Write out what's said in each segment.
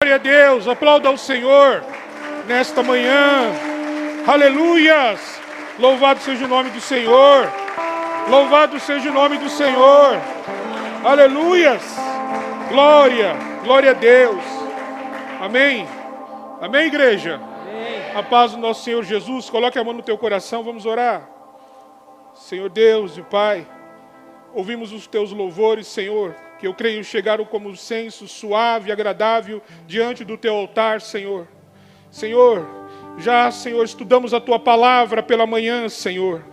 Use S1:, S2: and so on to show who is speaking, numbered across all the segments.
S1: Glória a Deus, aplauda ao Senhor nesta manhã. Aleluias! Louvado seja o nome do Senhor. Louvado seja o nome do Senhor. Aleluias! Glória, glória a Deus. Amém. Amém, igreja?
S2: Amém.
S1: A paz do nosso Senhor Jesus. Coloque a mão no teu coração, vamos orar. Senhor Deus e Pai, ouvimos os teus louvores, Senhor, que eu creio chegaram como incenso suave e agradável diante do teu altar, Senhor. Senhor, já, Senhor, estudamos a tua palavra pela manhã, Senhor.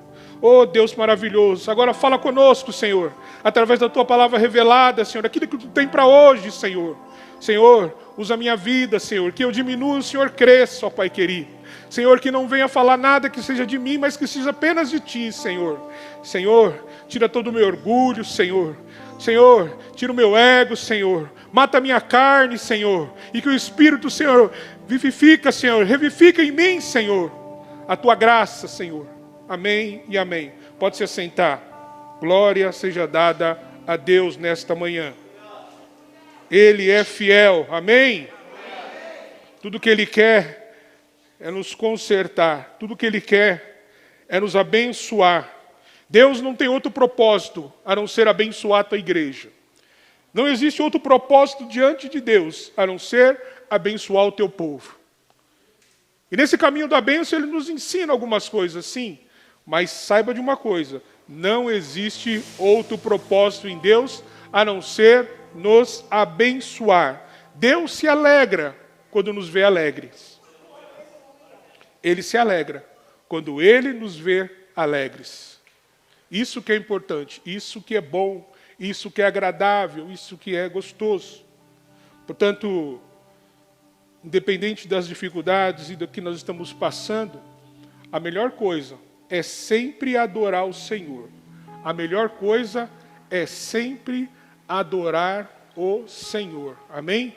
S1: Oh, Deus maravilhoso, agora fala conosco, Senhor, através da tua palavra revelada, Senhor, aquilo que tu tem para hoje, Senhor. Senhor, usa a minha vida, Senhor, que eu diminua, o Senhor cresça, ó Pai querido. Senhor, que não venha falar nada que seja de mim, mas que seja apenas de Ti, Senhor. Senhor, tira todo o meu orgulho, Senhor. Senhor, tira o meu ego, Senhor. Mata a minha carne, Senhor. E que o Espírito, Senhor, vivifica, Senhor. Revifica em mim, Senhor, a Tua graça, Senhor. Amém e amém. Pode se assentar. Glória seja dada a Deus nesta manhã. Ele é fiel. Amém? Tudo que Ele quer é nos consertar. Tudo que Ele quer é nos abençoar. Deus não tem outro propósito a não ser abençoar a tua igreja. Não existe outro propósito diante de Deus a não ser abençoar o teu povo. E nesse caminho da bênção Ele nos ensina algumas coisas, sim. Mas saiba de uma coisa, não existe outro propósito em Deus a não ser nos abençoar. Deus se alegra quando nos vê alegres. Ele se alegra quando Ele nos vê alegres. Isso que é importante, isso que é bom, isso que é agradável, isso que é gostoso. Portanto, independente das dificuldades e do que nós estamos passando, a melhor coisa é sempre adorar o Senhor. A melhor coisa é sempre adorar o Senhor. Amém?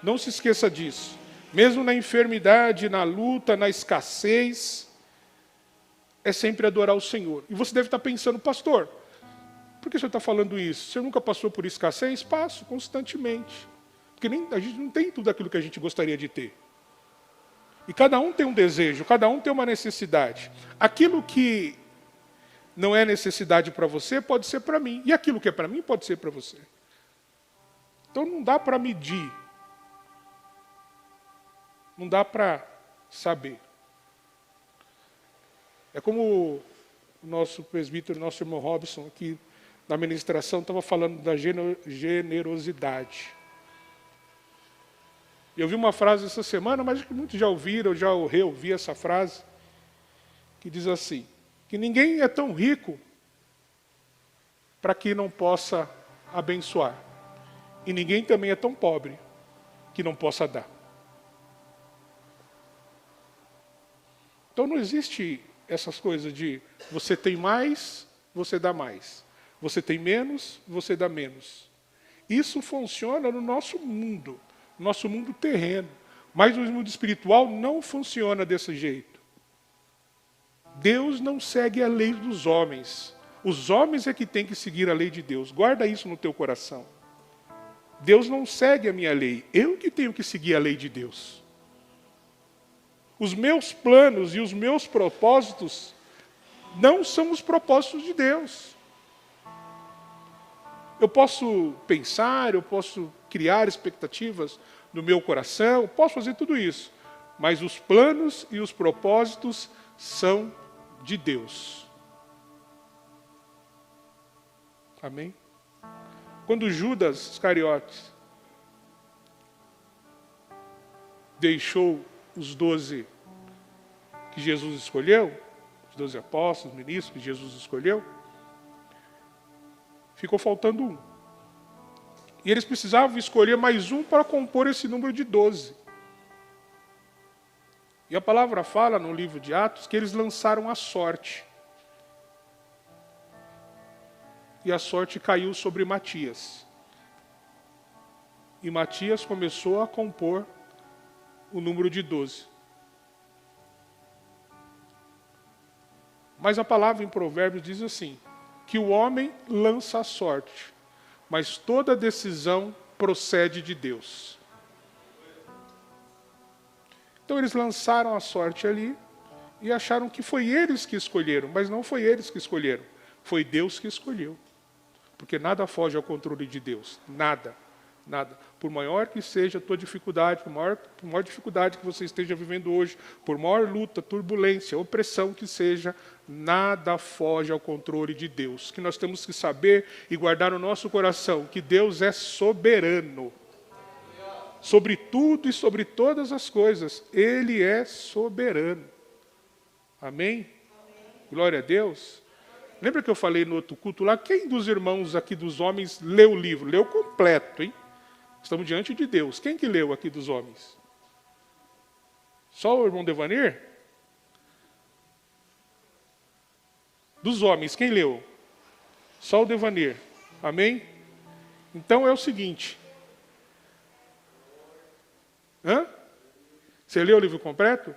S1: Não se esqueça disso. Mesmo na enfermidade, na luta, na escassez, é sempre adorar o Senhor. E você deve estar pensando, pastor, por que o senhor está falando isso? Você nunca passou por escassez? Passo constantemente. Porque a gente não tem tudo aquilo que a gente gostaria de ter. E cada um tem um desejo, cada um tem uma necessidade. Aquilo que não é necessidade para você, pode ser para mim. E aquilo que é para mim, pode ser para você. Então não dá para medir. Não dá para saber. É como o nosso presbítero, nosso irmão Robson, aqui na ministração, estava falando da generosidade. Eu vi uma frase essa semana, mas acho que muitos já ouviram, já reouvi essa frase, que diz assim, que ninguém é tão rico para que não possa abençoar. E ninguém também é tão pobre que não possa dar. Então não existe essas coisas de você tem mais, você dá mais. Você tem menos, você dá menos. Isso funciona no nosso mundo terreno. Mas no mundo espiritual não funciona desse jeito. Deus não segue a lei dos homens. Os homens é que têm que seguir a lei de Deus. Guarda isso no teu coração. Deus não segue a minha lei. Eu que tenho que seguir a lei de Deus. Os meus planos e os meus propósitos não são os propósitos de Deus. Eu posso pensar, eu posso criar expectativas no meu coração, eu posso fazer tudo isso. Mas os planos e os propósitos são de Deus. Amém? Quando Judas Iscariotes deixou os 12 que Jesus escolheu, os 12 apóstolos, ministros que Jesus escolheu, ficou faltando um. E eles precisavam escolher mais um para compor esse número de 12. E a palavra fala no livro de Atos que eles lançaram a sorte. E a sorte caiu sobre Matias. E Matias começou a compor o número de 12. Mas a palavra em Provérbios diz assim, que o homem lança a sorte, mas toda decisão procede de Deus. Então eles lançaram a sorte ali e acharam que foi eles que escolheram, mas não foi eles que escolheram, foi Deus que escolheu. Porque nada foge ao controle de Deus, nada, nada. Por maior que seja a tua dificuldade, por maior dificuldade que você esteja vivendo hoje, por maior luta, turbulência, opressão que seja, nada foge ao controle de Deus. Que nós temos que saber e guardar no nosso coração que Deus é soberano. Sobre tudo e sobre todas as coisas, Ele é soberano. Amém? Glória a Deus. Lembra que eu falei no outro culto lá? Quem dos irmãos aqui dos homens leu o livro? Leu completo, hein? Estamos diante de Deus. Quem que leu aqui dos homens? Só o irmão Devanir? Dos homens, quem leu? Só o Devanir. Amém? Então é o seguinte. Você leu o livro completo?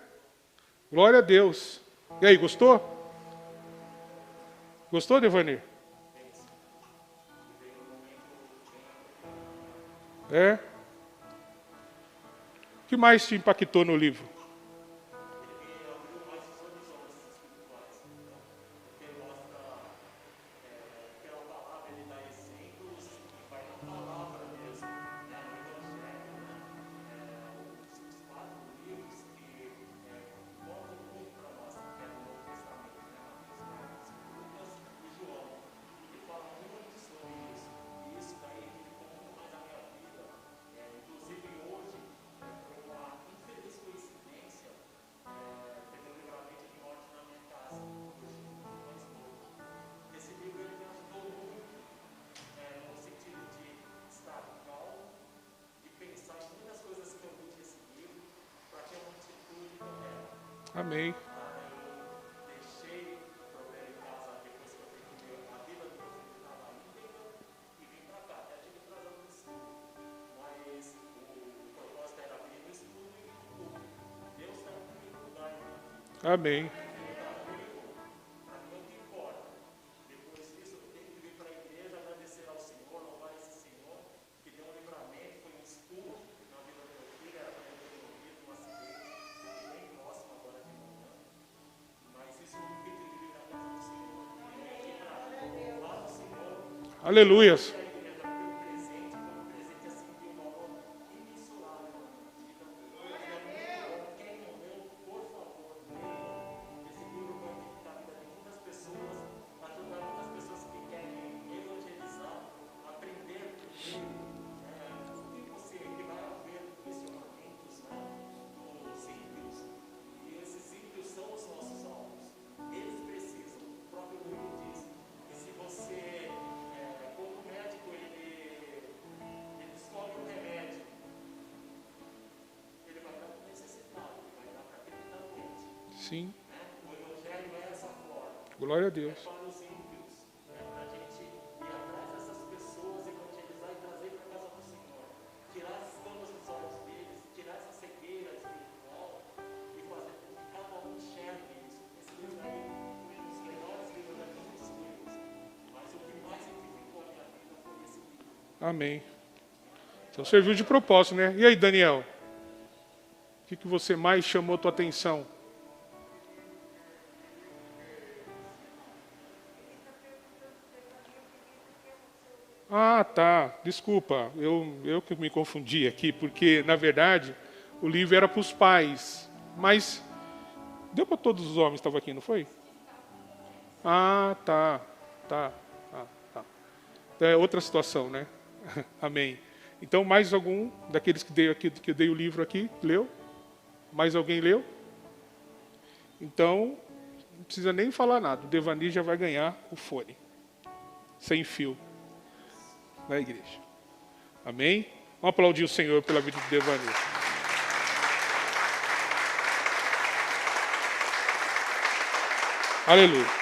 S1: Glória a Deus. E aí, gostou? Gostou, Devanir? É? O que mais te impactou no livro? Amém. Amém. Aleluias. Sim. Glória a Deus. Amém. Então serviu de propósito, né? E aí, Daniel? O que você mais chamou a tua atenção? Ah, tá. Desculpa. Eu que me confundi aqui, porque, na verdade, o livro era para os pais. Mas deu para todos os homens que estavam aqui, não foi? Ah, tá. Tá. Tá. Então é outra situação, né? Amém. Então, mais algum daqueles que eu dei o livro aqui, leu? Mais alguém leu? Então, não precisa nem falar nada. O Devani já vai ganhar o fone. Sem fio. Na igreja. Amém? Vamos aplaudir o Senhor pela vida de Devani. Aleluia.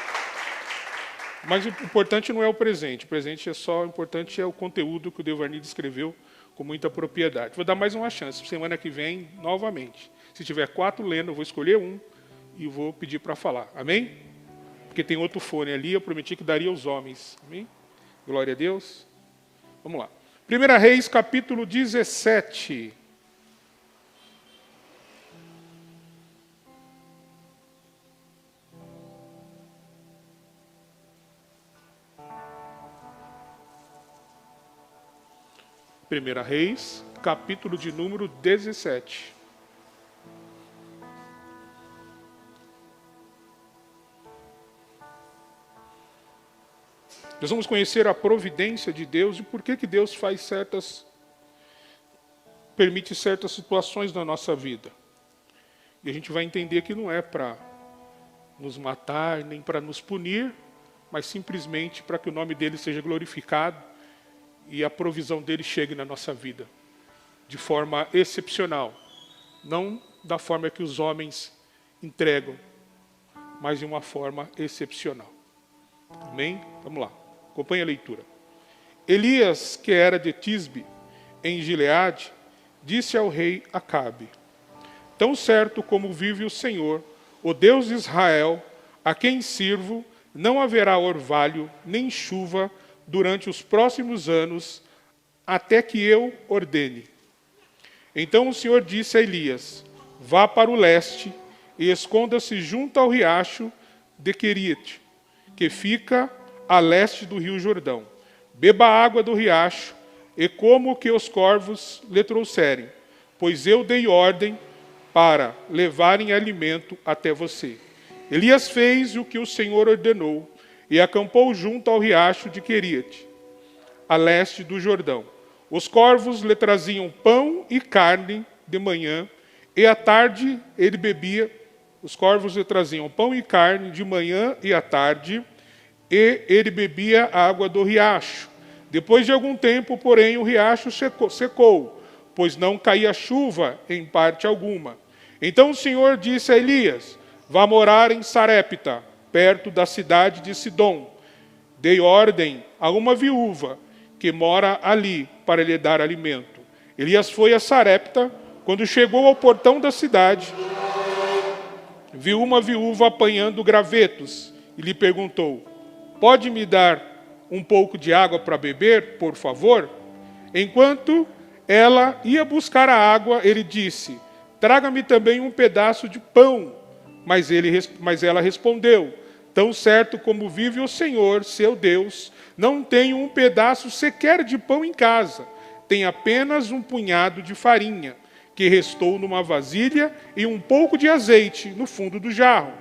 S1: Mas o importante não é o presente. O presente o importante é o conteúdo que o Devani descreveu com muita propriedade. Vou dar mais uma chance. Semana que vem, novamente. Se tiver 4 lendo, eu vou escolher um e vou pedir para falar. Amém? Porque tem outro fone ali, eu prometi que daria aos homens. Amém? Glória a Deus. Vamos lá. 1 Reis, capítulo 17. 1 Reis, capítulo de número 17. Nós vamos conhecer a providência de Deus e por que Deus permite certas situações na nossa vida. E a gente vai entender que não é para nos matar, nem para nos punir, mas simplesmente para que o nome dele seja glorificado e a provisão dele chegue na nossa vida de forma excepcional. Não da forma que os homens entregam, mas de uma forma excepcional. Amém? Vamos lá. Acompanhe a leitura. Elias, que era de Tisbe, em Gileade, disse ao rei Acabe: tão certo como vive o Senhor, o Deus de Israel, a quem sirvo, não haverá orvalho nem chuva durante os próximos anos, até que eu ordene. Então o Senhor disse a Elias: vá para o leste e esconda-se junto ao riacho de Querite, que fica a leste do rio Jordão. Beba a água do riacho e coma o que os corvos lhe trouxerem, pois eu dei ordem para levarem alimento até você. Elias fez o que o Senhor ordenou e acampou junto ao riacho de Querite, a leste do Jordão. Os corvos lhe traziam pão e carne de manhã, e à tarde ele bebia. Os corvos lhe traziam pão e carne de manhã e à tarde, e ele bebia a água do riacho. Depois de algum tempo, porém, o riacho secou, pois não caía chuva em parte alguma. Então o Senhor disse a Elias: vá morar em Sarepta, perto da cidade de Sidom. Dei ordem a uma viúva que mora ali para lhe dar alimento. Elias foi a Sarepta. Quando chegou ao portão da cidade, viu uma viúva apanhando gravetos e lhe perguntou: pode me dar um pouco de água para beber, por favor? Enquanto ela ia buscar a água, ele disse: traga-me também um pedaço de pão. Mas ela respondeu: tão certo como vive o Senhor, seu Deus, não tenho um pedaço sequer de pão em casa. Tenho apenas um punhado de farinha, que restou numa vasilha, e um pouco de azeite no fundo do jarro.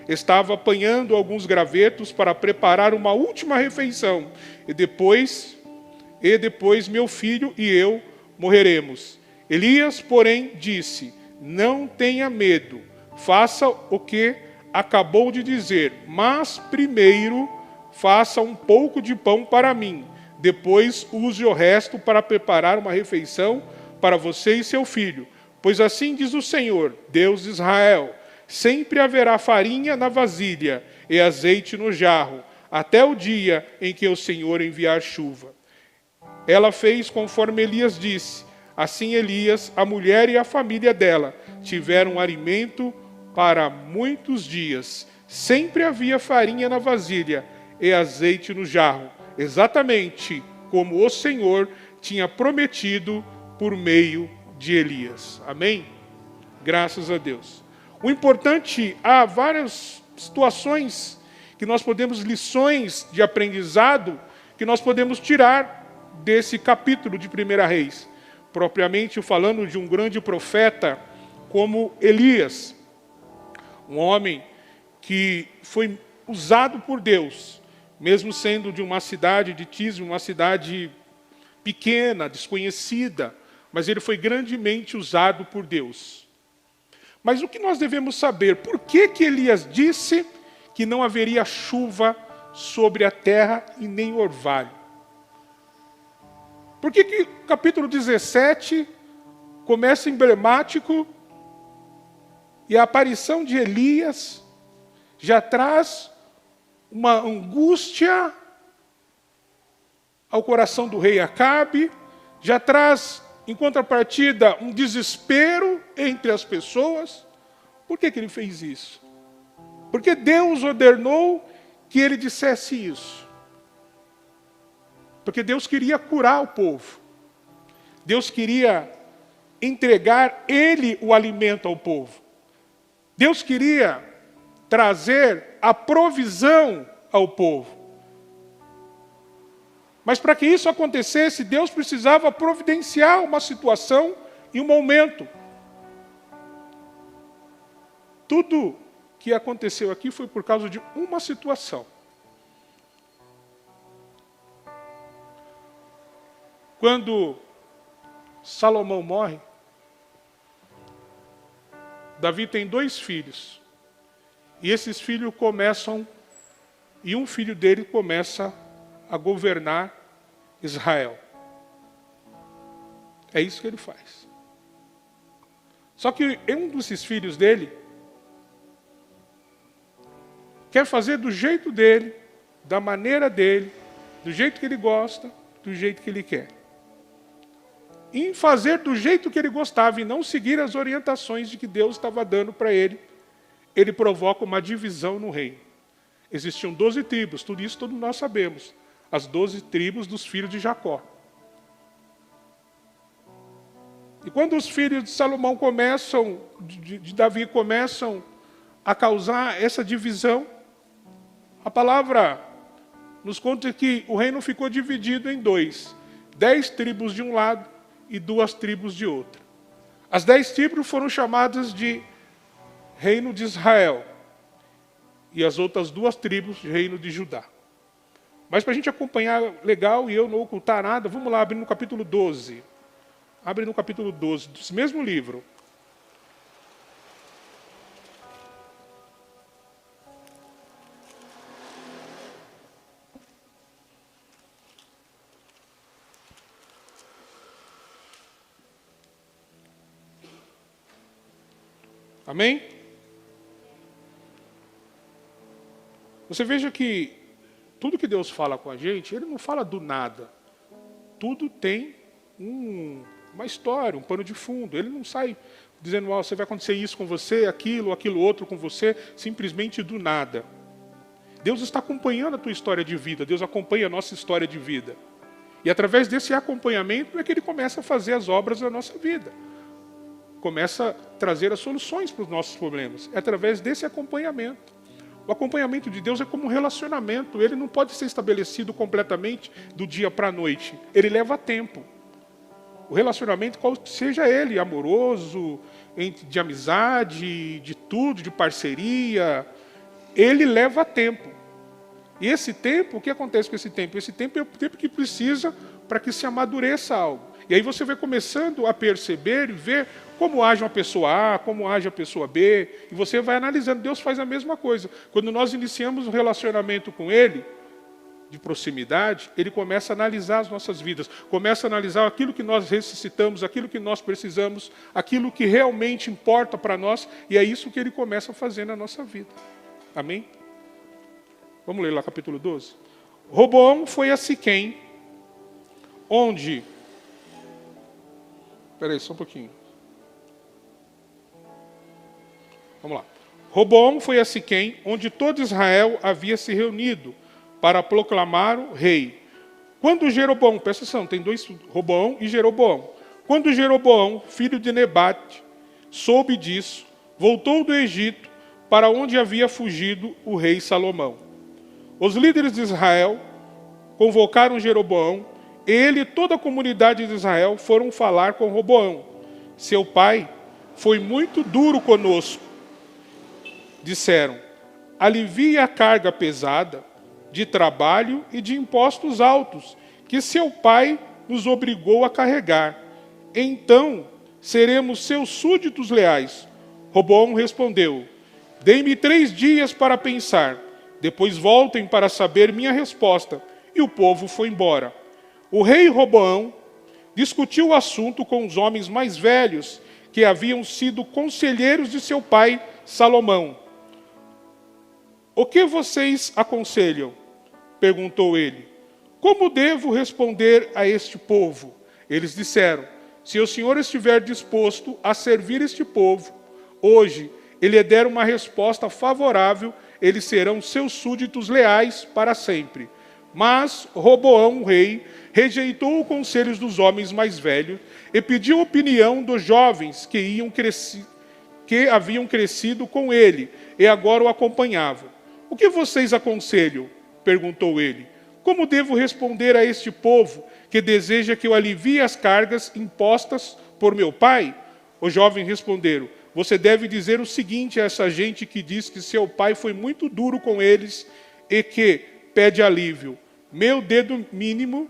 S1: Estava apanhando alguns gravetos para preparar uma última refeição, e depois meu filho e eu morreremos. Elias, porém, disse: não tenha medo, faça o que acabou de dizer, mas primeiro faça um pouco de pão para mim, depois use o resto para preparar uma refeição para você e seu filho. Pois assim diz o Senhor, Deus de Israel: sempre haverá farinha na vasilha e azeite no jarro, até o dia em que o Senhor enviar chuva. Ela fez conforme Elias disse. Assim Elias, a mulher e a família dela tiveram alimento para muitos dias. Sempre havia farinha na vasilha e azeite no jarro, exatamente como o Senhor tinha prometido por meio de Elias. Amém? Graças a Deus. O importante, há várias situações que nós podemos, lições de aprendizado, que nós podemos tirar desse capítulo de 1 Reis. Propriamente falando de um grande profeta como Elias. Um homem que foi usado por Deus, mesmo sendo de uma cidade de Tisbe, uma cidade pequena, desconhecida, mas ele foi grandemente usado por Deus. Mas o que nós devemos saber? Por que Elias disse que não haveria chuva sobre a terra e nem orvalho? Por que o capítulo 17 começa emblemático e a aparição de Elias já traz uma angústia ao coração do rei Acabe, já traz, em contrapartida, um desespero entre as pessoas? Por que ele fez isso? Porque Deus ordenou que ele dissesse isso. Porque Deus queria curar o povo. Deus queria entregar Ele o alimento ao povo. Deus queria trazer a provisão ao povo. Mas para que isso acontecesse, Deus precisava providenciar uma situação e um momento. Tudo que aconteceu aqui foi por causa de uma situação. Quando Salomão morre, Davi tem 2 filhos. E esses filhos e um filho dele começa a governar Israel. É isso que ele faz. Só que um desses filhos dele quer fazer do jeito dele, da maneira dele, do jeito que ele gosta, do jeito que ele quer. Em fazer do jeito que ele gostava e não seguir as orientações de que Deus estava dando para ele, ele provoca uma divisão no reino. Existiam 12 tribos, tudo isso todos nós sabemos. As 12 tribos dos filhos de Jacó. E quando os filhos de Salomão de Davi começam a causar essa divisão, a palavra nos conta que o reino ficou dividido em 2. 10 tribos de um lado e 2 tribos de outro. As 10 tribos foram chamadas de reino de Israel. E as outras 2 tribos de reino de Judá. Mas para a gente acompanhar legal e eu não ocultar nada, vamos lá abrir no capítulo 12. Abre no capítulo 12, desse mesmo livro. Amém? Você veja que tudo que Deus fala com a gente, Ele não fala do nada. Tudo tem uma história, um pano de fundo. Ele não sai dizendo, você vai acontecer isso com você, aquilo outro com você, simplesmente do nada. Deus está acompanhando a tua história de vida, Deus acompanha a nossa história de vida. E através desse acompanhamento é que Ele começa a fazer as obras da nossa vida. Começa a trazer as soluções para os nossos problemas. É através desse acompanhamento. O acompanhamento de Deus é como um relacionamento. Ele não pode ser estabelecido completamente do dia para a noite. Ele leva tempo. O relacionamento, qual seja ele, amoroso, de amizade, de tudo, de parceria, ele leva tempo. E esse tempo, o que acontece com esse tempo? Esse tempo é o tempo que precisa para que se amadureça algo. E aí você vai começando a perceber e ver como age uma pessoa A, como age a pessoa B, e você vai analisando. Deus faz a mesma coisa. Quando nós iniciamos um relacionamento com Ele, de proximidade, Ele começa a analisar as nossas vidas, começa a analisar aquilo que nós necessitamos, aquilo que nós precisamos, aquilo que realmente importa para nós, e é isso que Ele começa a fazer na nossa vida. Amém? Vamos ler lá capítulo 12. Roboão foi a Siquém, onde... Espera aí, só um pouquinho. Vamos lá. Roboão foi a Siquém, onde todo Israel havia se reunido para proclamar o rei. Quando Jeroboão, presta atenção, tem 2, Roboão e Jeroboão. Quando Jeroboão, filho de Nebate, soube disso, voltou do Egito para onde havia fugido o rei Salomão. Os líderes de Israel convocaram Jeroboão, ele e toda a comunidade de Israel foram falar com Roboão. Seu pai foi muito duro conosco. Disseram, alivie a carga pesada de trabalho e de impostos altos, que seu pai nos obrigou a carregar. Então, seremos seus súditos leais. Roboão respondeu, deem-me 3 dias para pensar, depois voltem para saber minha resposta. E o povo foi embora. O rei Roboão discutiu o assunto com os homens mais velhos, que haviam sido conselheiros de seu pai Salomão. O que vocês aconselham? Perguntou ele. Como devo responder a este povo? Eles disseram, se o Senhor estiver disposto a servir este povo, hoje ele lhe der uma resposta favorável, eles serão seus súditos leais para sempre. Mas Roboão, o rei, rejeitou os conselhos dos homens mais velhos e pediu a opinião dos jovens que haviam crescido com ele e agora o acompanhavam. O que vocês aconselham? Perguntou ele. Como devo responder a este povo que deseja que eu alivie as cargas impostas por meu pai? Os jovens responderam: você deve dizer o seguinte a essa gente que diz que seu pai foi muito duro com eles e que pede alívio. Meu dedo mínimo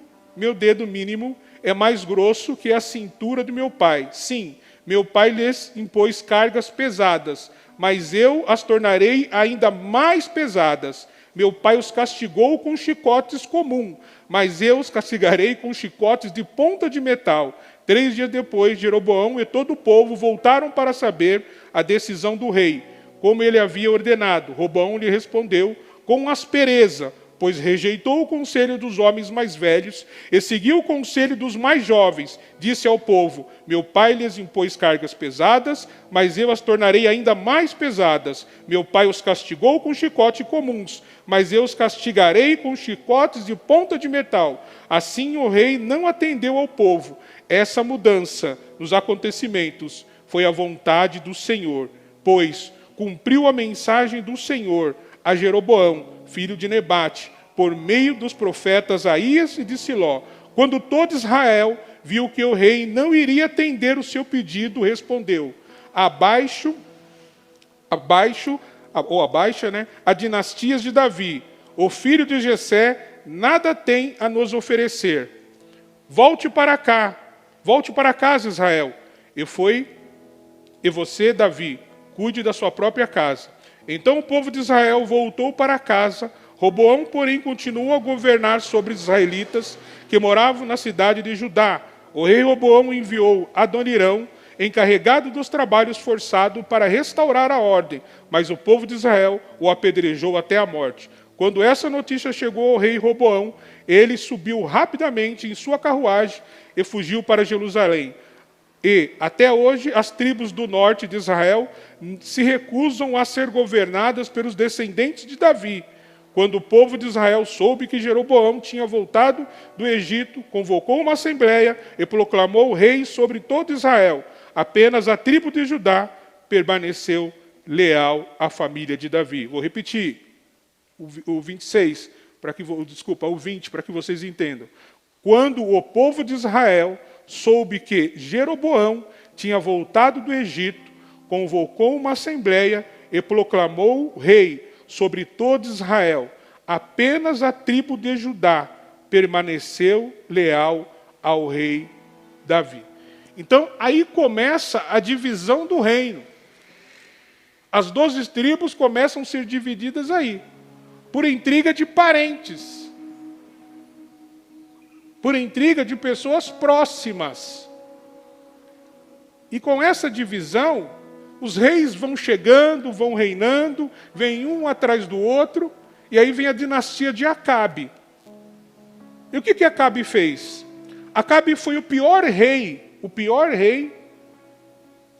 S1: é mais grosso que a cintura do meu pai. Sim, meu pai lhes impôs cargas pesadas, mas eu as tornarei ainda mais pesadas. Meu pai os castigou com chicotes comuns, mas eu os castigarei com chicotes de ponta de metal. 3 dias depois, Jeroboão e todo o povo voltaram para saber a decisão do rei, como ele havia ordenado. Roboão lhe respondeu com aspereza, pois rejeitou o conselho dos homens mais velhos e seguiu o conselho dos mais jovens. Disse ao povo: meu pai lhes impôs cargas pesadas, mas eu as tornarei ainda mais pesadas. Meu pai os castigou com chicotes comuns, mas eu os castigarei com chicotes de ponta de metal. Assim o rei não atendeu ao povo. Essa mudança nos acontecimentos foi a vontade do Senhor, pois cumpriu a mensagem do Senhor a Jeroboão, filho de Nebate, por meio dos profetas Aías e de Siló. Quando todo Israel viu que o rei não iria atender o seu pedido, respondeu: abaixa a dinastias de Davi, o filho de Jessé, nada tem a nos oferecer. Volte para casa, Israel. E você, Davi, cuide da sua própria casa. Então o povo de Israel voltou para casa. Roboão, porém, continuou a governar sobre os israelitas que moravam na cidade de Judá. O rei Roboão enviou Adonirão, encarregado dos trabalhos forçados, para restaurar a ordem, mas o povo de Israel o apedrejou até a morte. Quando essa notícia chegou ao rei Roboão, ele subiu rapidamente em sua carruagem e fugiu para Jerusalém. E, até hoje, as tribos do norte de Israel se recusam a ser governadas pelos descendentes de Davi. Quando o povo de Israel soube que Jeroboão tinha voltado do Egito, convocou uma assembleia e proclamou o rei sobre todo Israel. Apenas a tribo de Judá permaneceu leal à família de Davi. Vou repetir o 26, o 20, para que vocês entendam. Quando o povo de Israel soube que Jeroboão tinha voltado do Egito, convocou uma assembleia e proclamou o rei sobre todo Israel. Apenas a tribo de Judá permaneceu leal ao rei Davi. Então, aí começa a divisão do reino. As 12 tribos começam a ser divididas aí, por intriga de parentes, por intriga de pessoas próximas. E com essa divisão, os reis vão chegando, vão reinando, vem um atrás do outro, e aí vem a dinastia de Acabe. E o que Acabe fez? Acabe foi o pior rei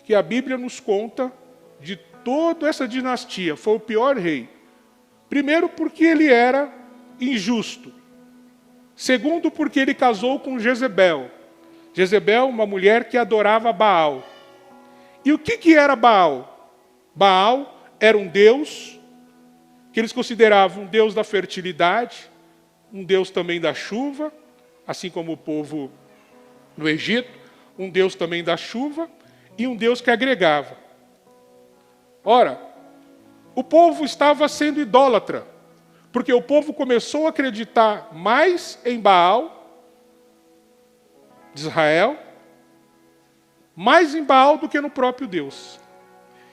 S1: que a Bíblia nos conta de toda essa dinastia. Foi o pior rei. Primeiro, porque ele era injusto. Segundo, porque ele casou com Jezebel. Jezebel, uma mulher que adorava Baal. E o que era Baal? Baal era um deus que eles consideravam um deus da fertilidade, um deus também da chuva, assim como o povo no Egito, um deus também da chuva e um deus que agregava. Ora, o povo estava sendo idólatra, porque o povo começou a acreditar mais em Baal de Israel, mais em Baal do que no próprio Deus.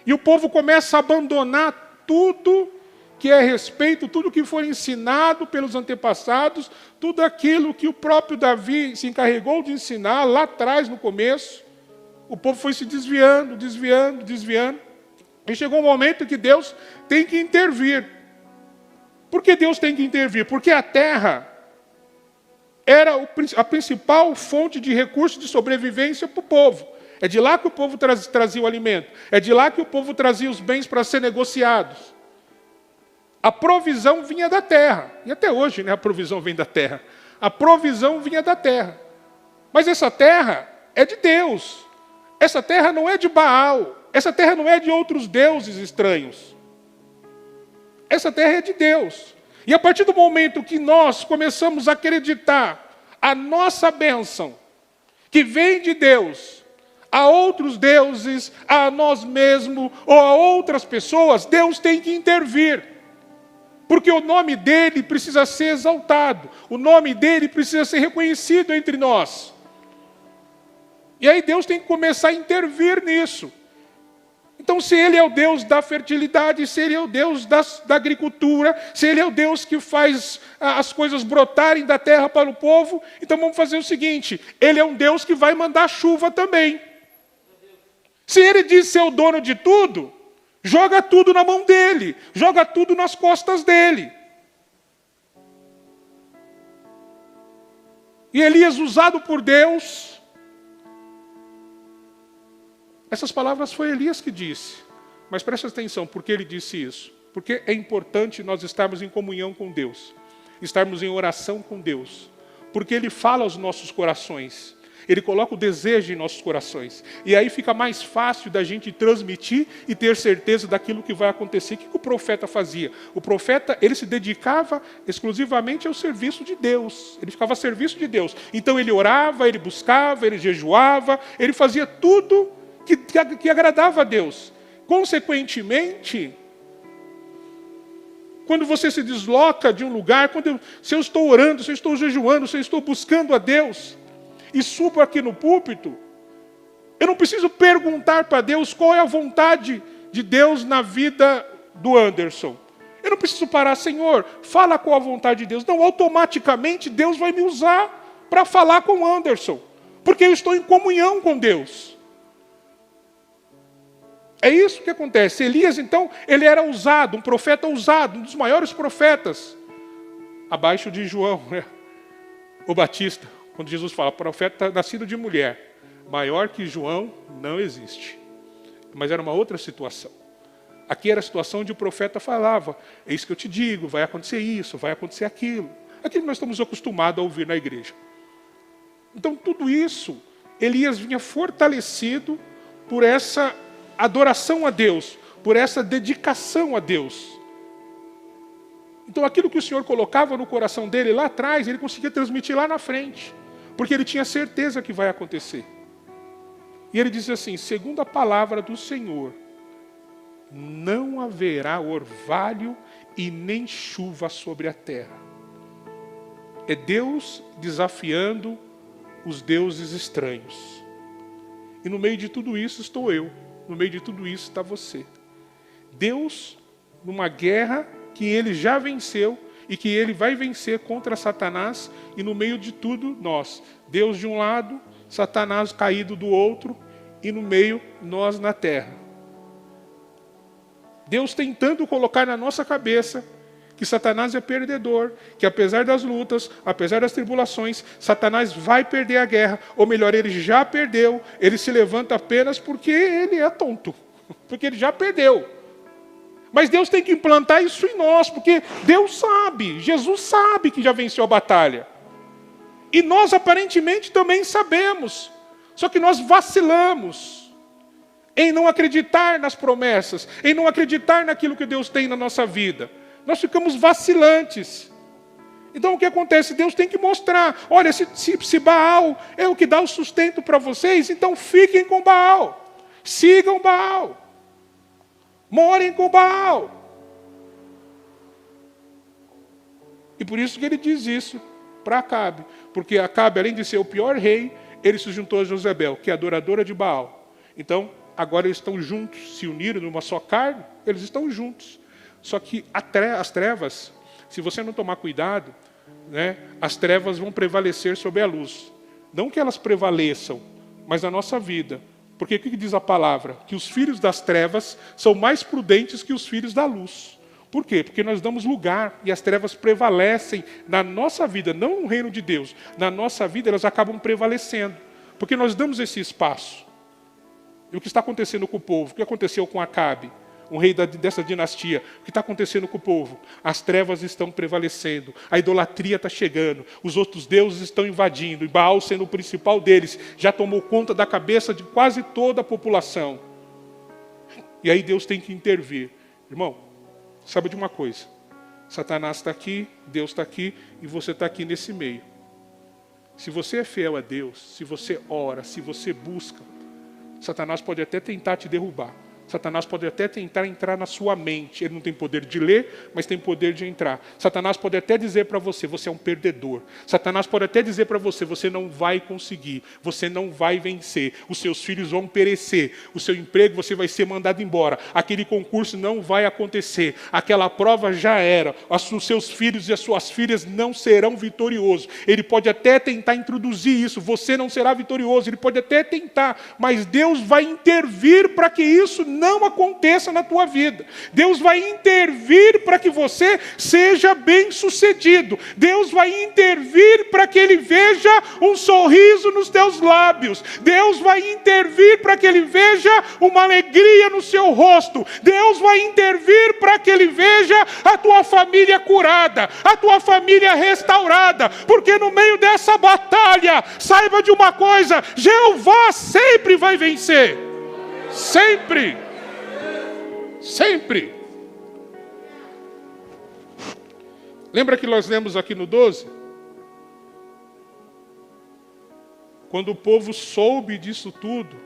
S1: E o povo começa a abandonar tudo que é respeito, tudo que foi ensinado pelos antepassados, tudo aquilo que o próprio Davi se encarregou de ensinar lá atrás, no começo. O povo foi se desviando. E chegou um momento que Deus tem que intervir. Por que Deus tem que intervir? Porque a terra era a principal fonte de recurso de sobrevivência para o povo. É de lá que o povo trazia o alimento. É de lá que o povo trazia os bens para ser negociados. A provisão vinha da terra. E até hoje, a provisão vem da terra. A provisão vinha da terra. Mas essa terra é de Deus. Essa terra não é de Baal. Essa terra não é de outros deuses estranhos. Essa terra é de Deus. E a partir do momento que nós começamos a acreditar a nossa bênção, que vem de Deus, a outros deuses, a nós mesmos ou a outras pessoas, Deus tem que intervir. Porque o nome dele precisa ser exaltado, o nome dele precisa ser reconhecido entre nós. E aí Deus tem que começar a intervir nisso. Então, se ele é o Deus da fertilidade, se ele é o Deus da agricultura, se ele é o Deus que faz as coisas brotarem da terra para o povo, então vamos fazer o seguinte, ele é um Deus que vai mandar chuva também. Se ele diz ser o dono de tudo, joga tudo na mão dele, joga tudo nas costas dele. E Elias, usado por Deus, essas palavras foi Elias que disse. Mas preste atenção, por que ele disse isso? Porque é importante nós estarmos em comunhão com Deus, estarmos em oração com Deus, porque ele fala aos nossos corações. Ele coloca o desejo em nossos corações. E aí fica mais fácil da gente transmitir e ter certeza daquilo que vai acontecer. O que o profeta fazia? O profeta, ele se dedicava exclusivamente ao serviço de Deus. Ele ficava a serviço de Deus. Então ele orava, ele buscava, ele jejuava, ele fazia tudo que agradava a Deus. Consequentemente, quando você se desloca de um lugar, se eu estou orando, se eu estou jejuando, se eu estou buscando a Deus, e subo aqui no púlpito, eu não preciso perguntar para Deus qual é a vontade de Deus na vida do Anderson. Eu não preciso parar, Senhor, fala qual a vontade de Deus. Não, automaticamente Deus vai me usar para falar com o Anderson, porque eu estou em comunhão com Deus. É isso que acontece. Elias, então, ele era ousado, um profeta ousado, um dos maiores profetas, abaixo de João, né? O Batista. Quando Jesus fala, profeta nascido de mulher, maior que João não existe. Mas era uma outra situação. Aqui era a situação onde o profeta falava, é isso que eu te digo, vai acontecer isso, vai acontecer aquilo. Aquilo que nós estamos acostumados a ouvir na igreja. Então tudo isso, Elias vinha fortalecido por essa adoração a Deus, por essa dedicação a Deus. Então aquilo que o Senhor colocava no coração dele lá atrás, ele conseguia transmitir lá na frente. Porque ele tinha certeza que vai acontecer. E ele diz assim, segundo a palavra do Senhor, não haverá orvalho e nem chuva sobre a terra. É Deus desafiando os deuses estranhos. E no meio de tudo isso estou eu. No meio de tudo isso está você. Deus, numa guerra que ele já venceu, e que ele vai vencer contra Satanás, e no meio de tudo, nós. Deus de um lado, Satanás caído do outro, e no meio, nós na terra. Deus tentando colocar na nossa cabeça que Satanás é perdedor, que apesar das lutas, apesar das tribulações, Satanás vai perder a guerra, ou melhor, ele já perdeu, ele se levanta apenas porque ele é tonto, porque ele já perdeu. Mas Deus tem que implantar isso em nós, porque Deus sabe, Jesus sabe que já venceu a batalha. E nós aparentemente também sabemos, só que nós vacilamos em não acreditar nas promessas, em não acreditar naquilo que Deus tem na nossa vida. Nós ficamos vacilantes. Então o que acontece? Deus tem que mostrar, olha, se Baal é o que dá o sustento para vocês, então fiquem com Baal, sigam Baal. Morem com Baal. E por isso que ele diz isso para Acabe. Porque Acabe, além de ser o pior rei, ele se juntou a Jezabel, que é adoradora de Baal. Então, agora eles estão juntos, se uniram numa só carne, eles estão juntos. Só que as trevas, se você não tomar cuidado, né, as trevas vão prevalecer sobre a luz. Não que elas prevaleçam, mas na nossa vida. Porque o que diz a palavra? Que os filhos das trevas são mais prudentes que os filhos da luz. Por quê? Porque nós damos lugar e as trevas prevalecem na nossa vida, não no reino de Deus. Na nossa vida elas acabam prevalecendo, porque nós damos esse espaço. E o que está acontecendo com o povo? O que aconteceu com Acabe, um rei dessa dinastia? O que está acontecendo com o povo? As trevas estão prevalecendo, a idolatria está chegando, os outros deuses estão invadindo, e Baal, sendo o principal deles, já tomou conta da cabeça de quase toda a população. E aí Deus tem que intervir. Irmão, sabe de uma coisa? Satanás está aqui, Deus está aqui e você está aqui nesse meio. Se você é fiel a Deus, se você ora, se você busca, Satanás pode até tentar te derrubar. Satanás pode até tentar entrar na sua mente. Ele não tem poder de ler, mas tem poder de entrar. Satanás pode até dizer para você, você é um perdedor. Satanás pode até dizer para você, você não vai conseguir, você não vai vencer, os seus filhos vão perecer, o seu emprego você vai ser mandado embora, aquele concurso não vai acontecer, aquela prova já era, os seus filhos e as suas filhas não serão vitoriosos. Ele pode até tentar introduzir isso, você não será vitorioso, ele pode até tentar, mas Deus vai intervir para que isso não aconteça na tua vida. Deus vai intervir para que você seja bem-sucedido. Deus vai intervir para que Ele veja um sorriso nos teus lábios. Deus vai intervir para que Ele veja uma alegria no seu rosto. Deus vai intervir para que Ele veja a tua família curada, a tua família restaurada. Porque no meio dessa batalha, saiba de uma coisa, Jeová sempre vai vencer. Sempre. Sempre. Lembra que nós lemos aqui no 12? Quando o povo soube disso tudo,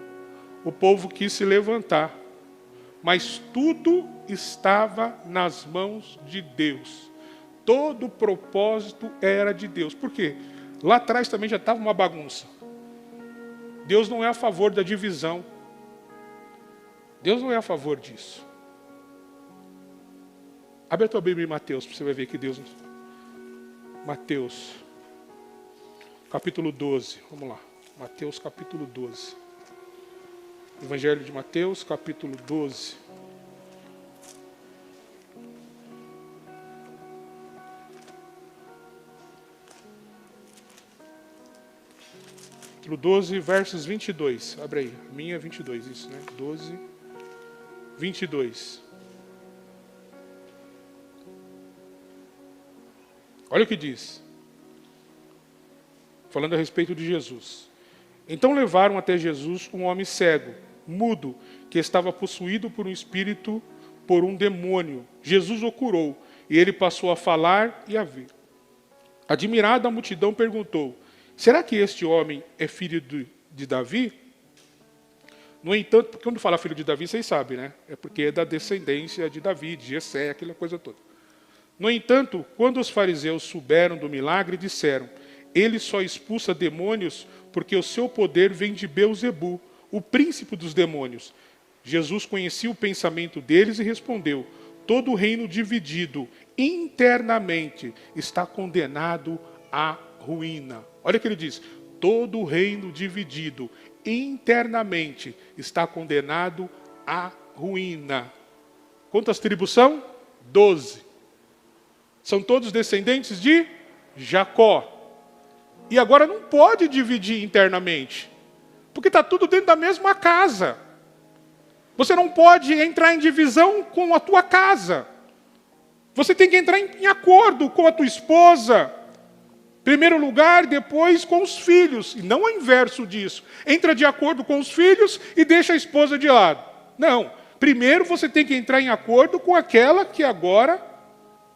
S1: o povo quis se levantar. Mas tudo estava nas mãos de Deus. Todo o propósito era de Deus. Por quê? Lá atrás também já estava uma bagunça. Deus não é a favor da divisão. Deus não é a favor disso. Abre a tua Bíblia em Mateus, para você vai ver que Deus... Mateus, capítulo 12. Vamos lá. Mateus, capítulo 12. Evangelho de Mateus, capítulo 12. Capítulo 12, versos 22. Abre aí. Minha 22, isso, né? 12, 22. Olha o que diz. Falando a respeito de Jesus. Então levaram até Jesus um homem cego, mudo, que estava possuído por um espírito, por um demônio. Jesus o curou, e ele passou a falar e a ver. Admirada a multidão perguntou, será que este homem é filho de Davi? No entanto, quando fala filho de Davi, vocês sabem, né? É porque é da descendência de Davi, de Jessé, aquela coisa toda. No entanto, quando os fariseus souberam do milagre, disseram, ele só expulsa demônios porque o seu poder vem de Beelzebu, o príncipe dos demônios. Jesus conhecia o pensamento deles e respondeu, todo reino dividido internamente está condenado à ruína. Olha o que ele diz, todo reino dividido internamente está condenado à ruína. Quantas tribos são? 12. São todos descendentes de Jacó. E agora não pode dividir internamente. Porque está tudo dentro da mesma casa. Você não pode entrar em divisão com a tua casa. Você tem que entrar em acordo com a tua esposa. Primeiro lugar, depois com os filhos. E não o inverso disso. Entra de acordo com os filhos e deixa a esposa de lado. Não. Primeiro você tem que entrar em acordo com aquela que agora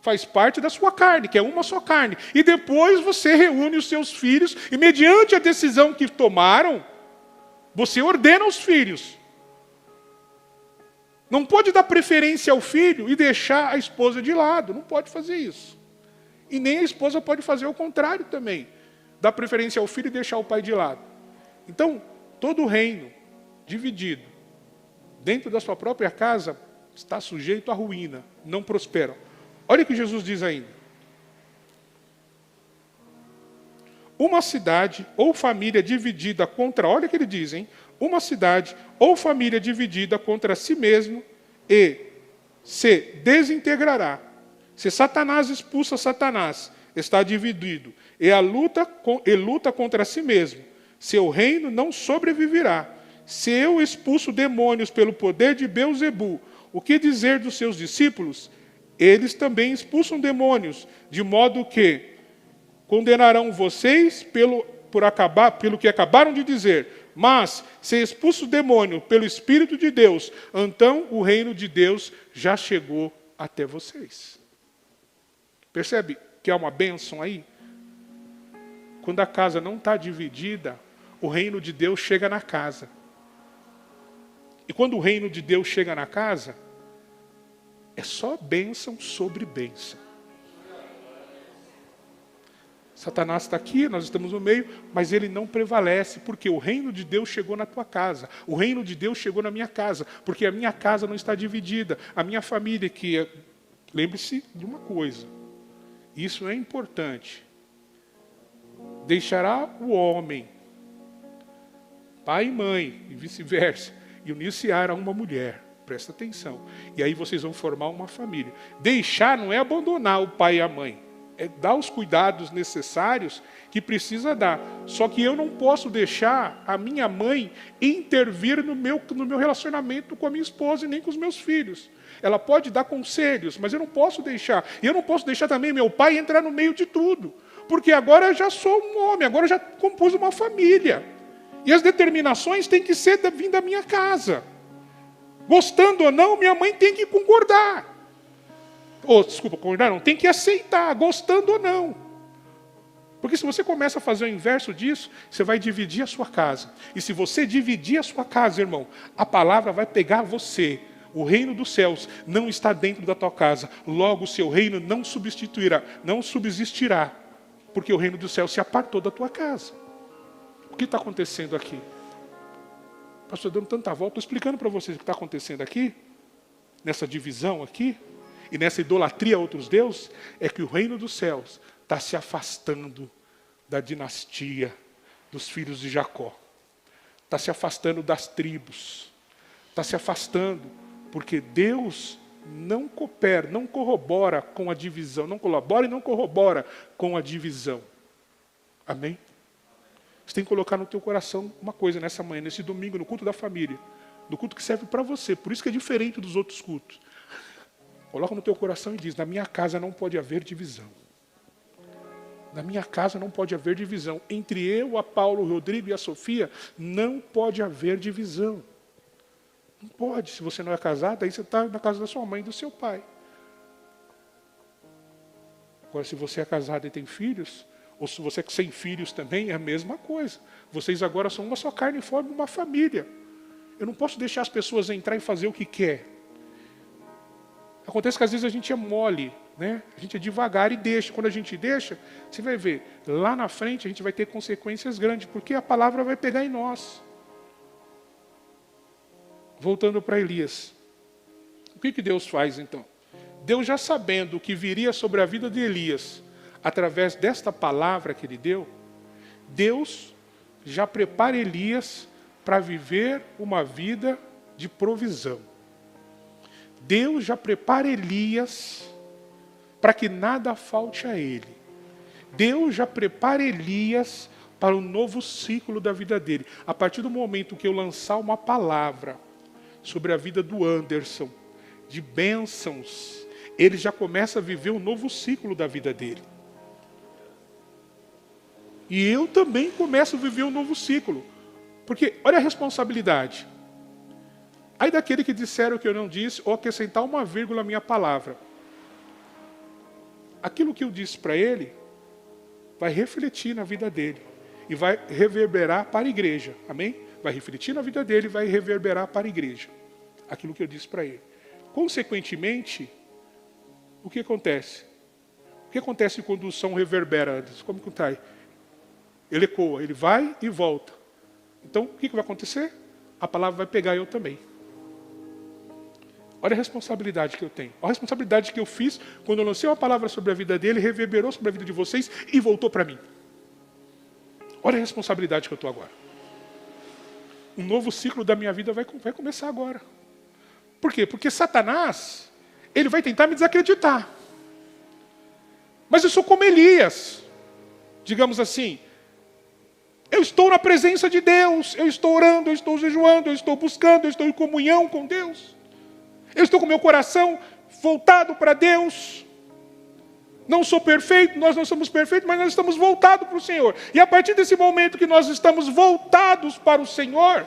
S1: faz parte da sua carne, que é uma só carne. E depois você reúne os seus filhos e mediante a decisão que tomaram, você ordena os filhos. Não pode dar preferência ao filho e deixar a esposa de lado. Não pode fazer isso. E nem a esposa pode fazer o contrário também. Dar preferência ao filho e deixar o pai de lado. Então, todo reino dividido dentro da sua própria casa está sujeito à ruína, não prospera. Olha o que Jesus diz ainda. Uma cidade ou família dividida contra... Olha o que ele diz, hein? Uma cidade ou família dividida contra si mesmo e se desintegrará. Se Satanás expulsa Satanás, está dividido e luta contra si mesmo. Seu reino não sobreviverá. Se eu expulso demônios pelo poder de Beelzebu, o que dizer dos seus discípulos? Eles também expulsam demônios, de modo que condenarão vocês pelo que acabaram de dizer. Mas, se expulso o demônio pelo Espírito de Deus, então o reino de Deus já chegou até vocês. Percebe que há uma bênção aí? Quando a casa não está dividida, o reino de Deus chega na casa. E quando o reino de Deus chega na casa, é só bênção sobre bênção. Satanás está aqui, nós estamos no meio, mas ele não prevalece, porque o reino de Deus chegou na tua casa. O reino de Deus chegou na minha casa, porque a minha casa não está dividida. A minha família lembre-se de uma coisa, isso é importante. Deixará o homem, pai e mãe, e vice-versa, e unir-se-á a uma mulher. Presta atenção. E aí vocês vão formar uma família. Deixar não é abandonar o pai e a mãe. É dar os cuidados necessários que precisa dar. Só que eu não posso deixar a minha mãe intervir no meu relacionamento com a minha esposa e nem com os meus filhos. Ela pode dar conselhos, mas eu não posso deixar. E eu não posso deixar também meu pai entrar no meio de tudo. Porque agora eu já sou um homem, agora eu já compus uma família. E as determinações têm que ser vindo da minha casa. Gostando ou não, minha mãe tem que concordar. Concordar não, tem que aceitar, gostando ou não. Porque se você começa a fazer o inverso disso, você vai dividir a sua casa. E se você dividir a sua casa, irmão, a palavra vai pegar você. O reino dos céus não está dentro da tua casa. Logo o seu reino não subsistirá. Porque o reino dos céus se apartou da tua casa. O que está acontecendo aqui? Pastor, dando tanta volta, estou explicando para vocês o que está acontecendo aqui, nessa divisão aqui, e nessa idolatria a outros deuses, é que o reino dos céus está se afastando da dinastia dos filhos de Jacó. Está se afastando das tribos. Está se afastando, porque Deus não coopera, não corrobora com a divisão, não colabora e não corrobora com a divisão. Amém? Você tem que colocar no teu coração uma coisa nessa manhã, nesse domingo, no culto da família. No culto que serve para você. Por isso que é diferente dos outros cultos. Coloca no teu coração e diz, na minha casa não pode haver divisão. Na minha casa não pode haver divisão. Entre eu, a Paulo, o Rodrigo e a Sofia, não pode haver divisão. Não pode. Se você não é casado, aí você está na casa da sua mãe e do seu pai. Agora, se você é casado e tem filhos, ou se você é sem filhos também, é a mesma coisa. Vocês agora são uma só carne e formam uma família. Eu não posso deixar as pessoas entrar e fazer o que quer. Acontece que às vezes a gente é mole, né? A gente é devagar e deixa. Quando a gente deixa, você vai ver, lá na frente a gente vai ter consequências grandes, porque a palavra vai pegar em nós. Voltando para Elias. O que Deus faz então? Deus, já sabendo o que viria sobre a vida de Elias, através desta palavra que ele deu, Deus já prepara Elias para viver uma vida de provisão. Deus já prepara Elias para que nada falte a ele. Deus já prepara Elias para um novo ciclo da vida dele. A partir do momento que eu lançar uma palavra sobre a vida do Anderson, de bênçãos, ele já começa a viver um novo ciclo da vida dele. E eu também começo a viver um novo ciclo. Porque, olha a responsabilidade. Aí daquele que disseram que eu não disse, ou acrescentar uma vírgula à minha palavra. Aquilo que eu disse para ele, vai refletir na vida dele. E vai reverberar para a igreja. Amém? Vai refletir na vida dele e vai reverberar para a igreja. Aquilo que eu disse para ele. Consequentemente, o que acontece? O que acontece quando o som reverbera? Como que está aí? Ele ecoa, ele vai e volta. Então, o que vai acontecer? A palavra vai pegar eu também. Olha a responsabilidade que eu tenho. Olha a responsabilidade que eu fiz quando eu lancei uma palavra sobre a vida dele, reverberou sobre a vida de vocês e voltou para mim. Olha a responsabilidade que eu estou agora. Um novo ciclo da minha vida vai começar agora. Por quê? Porque Satanás, ele vai tentar me desacreditar. Mas eu sou como Elias. Digamos assim, eu estou na presença de Deus, eu estou orando, eu estou jejuando, eu estou buscando, eu estou em comunhão com Deus. Eu estou com meu coração voltado para Deus. Não sou perfeito, nós não somos perfeitos, mas nós estamos voltados para o Senhor. E a partir desse momento que nós estamos voltados para o Senhor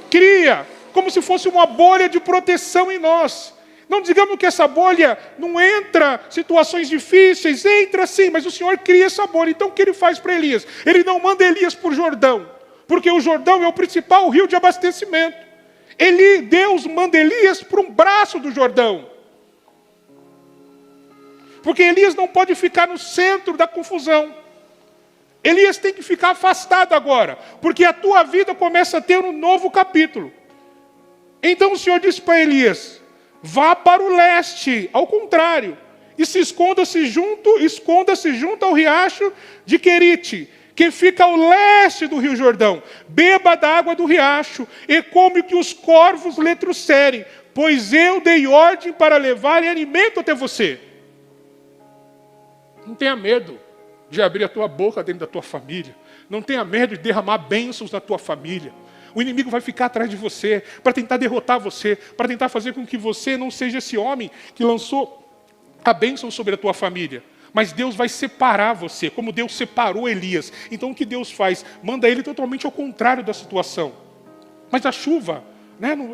S1: cria como se fosse uma bolha de proteção em nós. Não digamos que essa bolha não entra situações difíceis, entra sim, mas o Senhor cria essa bolha. Então o que ele faz para Elias? Ele não manda Elias para o Jordão, porque o Jordão é o principal rio de abastecimento. Deus manda Elias para um braço do Jordão. Porque Elias não pode ficar no centro da confusão. Elias tem que ficar afastado agora, porque a tua vida começa a ter um novo capítulo. Então o Senhor disse para Elias: vá para o leste, ao contrário, e esconda-se junto ao riacho de Querite, que fica ao leste do rio Jordão. Beba da água do riacho, e come o que os corvos lhe trouxerem, pois eu dei ordem para levarem alimento até você. Não tenha medo de abrir a tua boca dentro da tua família. Não tenha medo de derramar bênçãos na tua família. O inimigo vai ficar atrás de você para tentar derrotar você, para tentar fazer com que você não seja esse homem que lançou a bênção sobre a tua família. Mas Deus vai separar você, como Deus separou Elias. Então o que Deus faz? Manda ele totalmente ao contrário da situação. Mas a chuva,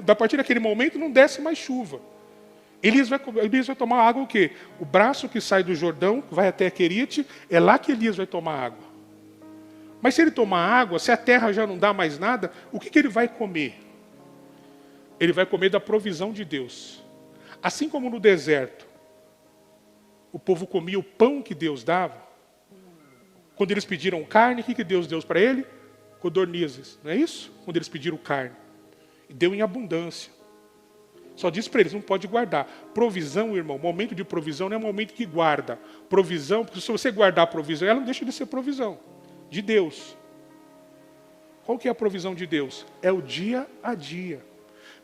S1: a partir daquele momento não desce mais chuva. Elias vai tomar água o quê? O braço que sai do Jordão, que vai até Querite, é lá que Elias vai tomar água. Mas se ele tomar água, se a terra já não dá mais nada, o que ele vai comer? Ele vai comer da provisão de Deus. Assim como no deserto, o povo comia o pão que Deus dava. Quando eles pediram carne, o que Deus deu para ele? Codornizes, não é isso? Quando eles pediram carne. E deu em abundância. Só disse para eles, não pode guardar. Provisão, irmão, momento de provisão não é momento que guarda. Provisão, porque se você guardar a provisão, ela não deixa de ser provisão. De Deus. Qual que é a provisão de Deus? É o dia a dia.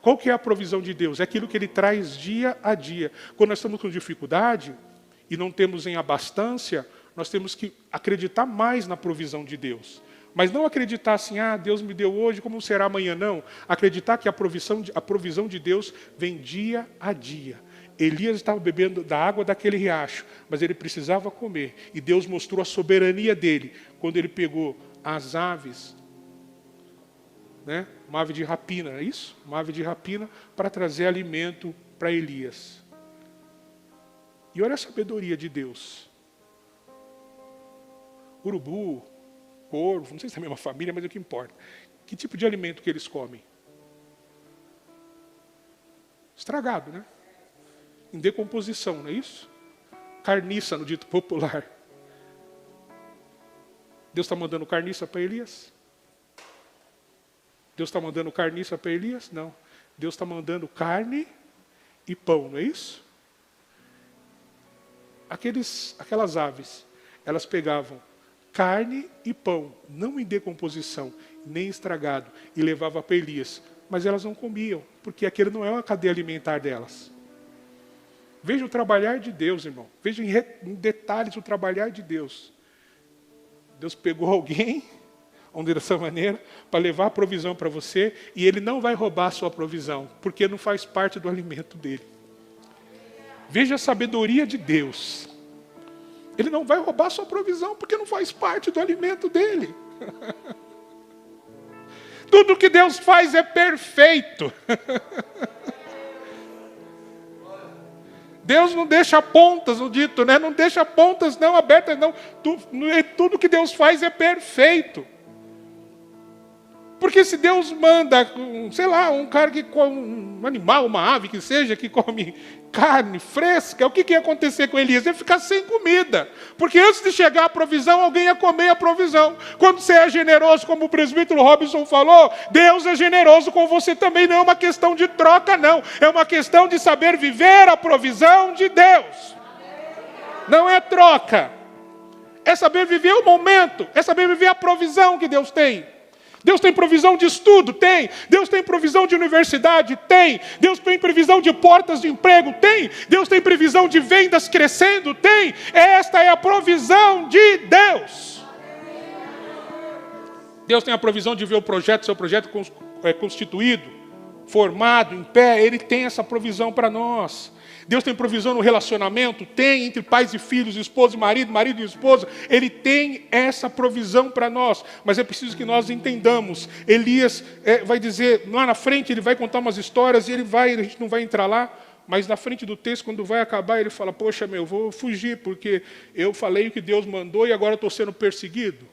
S1: Qual que é a provisão de Deus? É aquilo que Ele traz dia a dia. Quando nós estamos com dificuldade e não temos em abastança, nós temos que acreditar mais na provisão de Deus. Mas não acreditar assim, Deus me deu hoje, como será amanhã, não. Acreditar que a provisão de Deus vem dia a dia. Elias estava bebendo da água daquele riacho, mas ele precisava comer. E Deus mostrou a soberania dele, quando ele pegou as aves, uma ave de rapina, é isso? Uma ave de rapina para trazer alimento para Elias. E olha a sabedoria de Deus. Urubu, corvo, não sei se é a mesma família, mas é o que importa. Que tipo de alimento que eles comem? Estragado, né? Em decomposição, não é isso? Carniça, no dito popular. Deus está mandando carniça para Elias? Deus está mandando carniça para Elias? Não. Deus está mandando carne e pão, não é isso? Aquelas aves, elas pegavam carne e pão, não em decomposição, nem estragado, e levavam para Elias. Mas elas não comiam, porque aquele não é uma cadeia alimentar delas. Veja o trabalhar de Deus, irmão. Veja em detalhes o trabalhar de Deus. Deus pegou alguém, vamos dizer dessa maneira, para levar a provisão para você, e Ele não vai roubar a sua provisão, porque não faz parte do alimento dele. Veja a sabedoria de Deus. Ele não vai roubar a sua provisão, porque não faz parte do alimento dele. Tudo que Deus faz é perfeito. Deus não deixa pontas, no dito, Não deixa pontas não abertas, não. Tudo que Deus faz é perfeito. Porque se Deus manda, um cara que come, um animal, uma ave que seja, que come carne fresca, o que ia acontecer com Elias? Ele ia ficar sem comida. Porque antes de chegar a provisão, alguém ia comer a provisão. Quando você é generoso, como o presbítero Robinson falou, Deus é generoso com você também. Não é uma questão de troca, não. É uma questão de saber viver a provisão de Deus. Não é troca. É saber viver o momento. É saber viver a provisão que Deus tem. Deus tem provisão de estudo? Tem. Deus tem provisão de universidade? Tem. Deus tem previsão de portas de emprego? Tem. Deus tem previsão de vendas crescendo? Tem. Esta é a provisão de Deus. Deus tem a provisão de ver seu projeto constituído, formado, em pé. Ele tem essa provisão para nós. Deus tem provisão no relacionamento? Tem, entre pais e filhos, esposo e marido, marido e esposa. Ele tem essa provisão para nós. Mas é preciso que nós entendamos. Elias vai dizer, lá na frente, ele vai contar umas histórias, e a gente não vai entrar lá, Mas na frente do texto, quando vai acabar, ele fala, poxa, vou fugir, porque eu falei o que Deus mandou e agora estou sendo perseguido.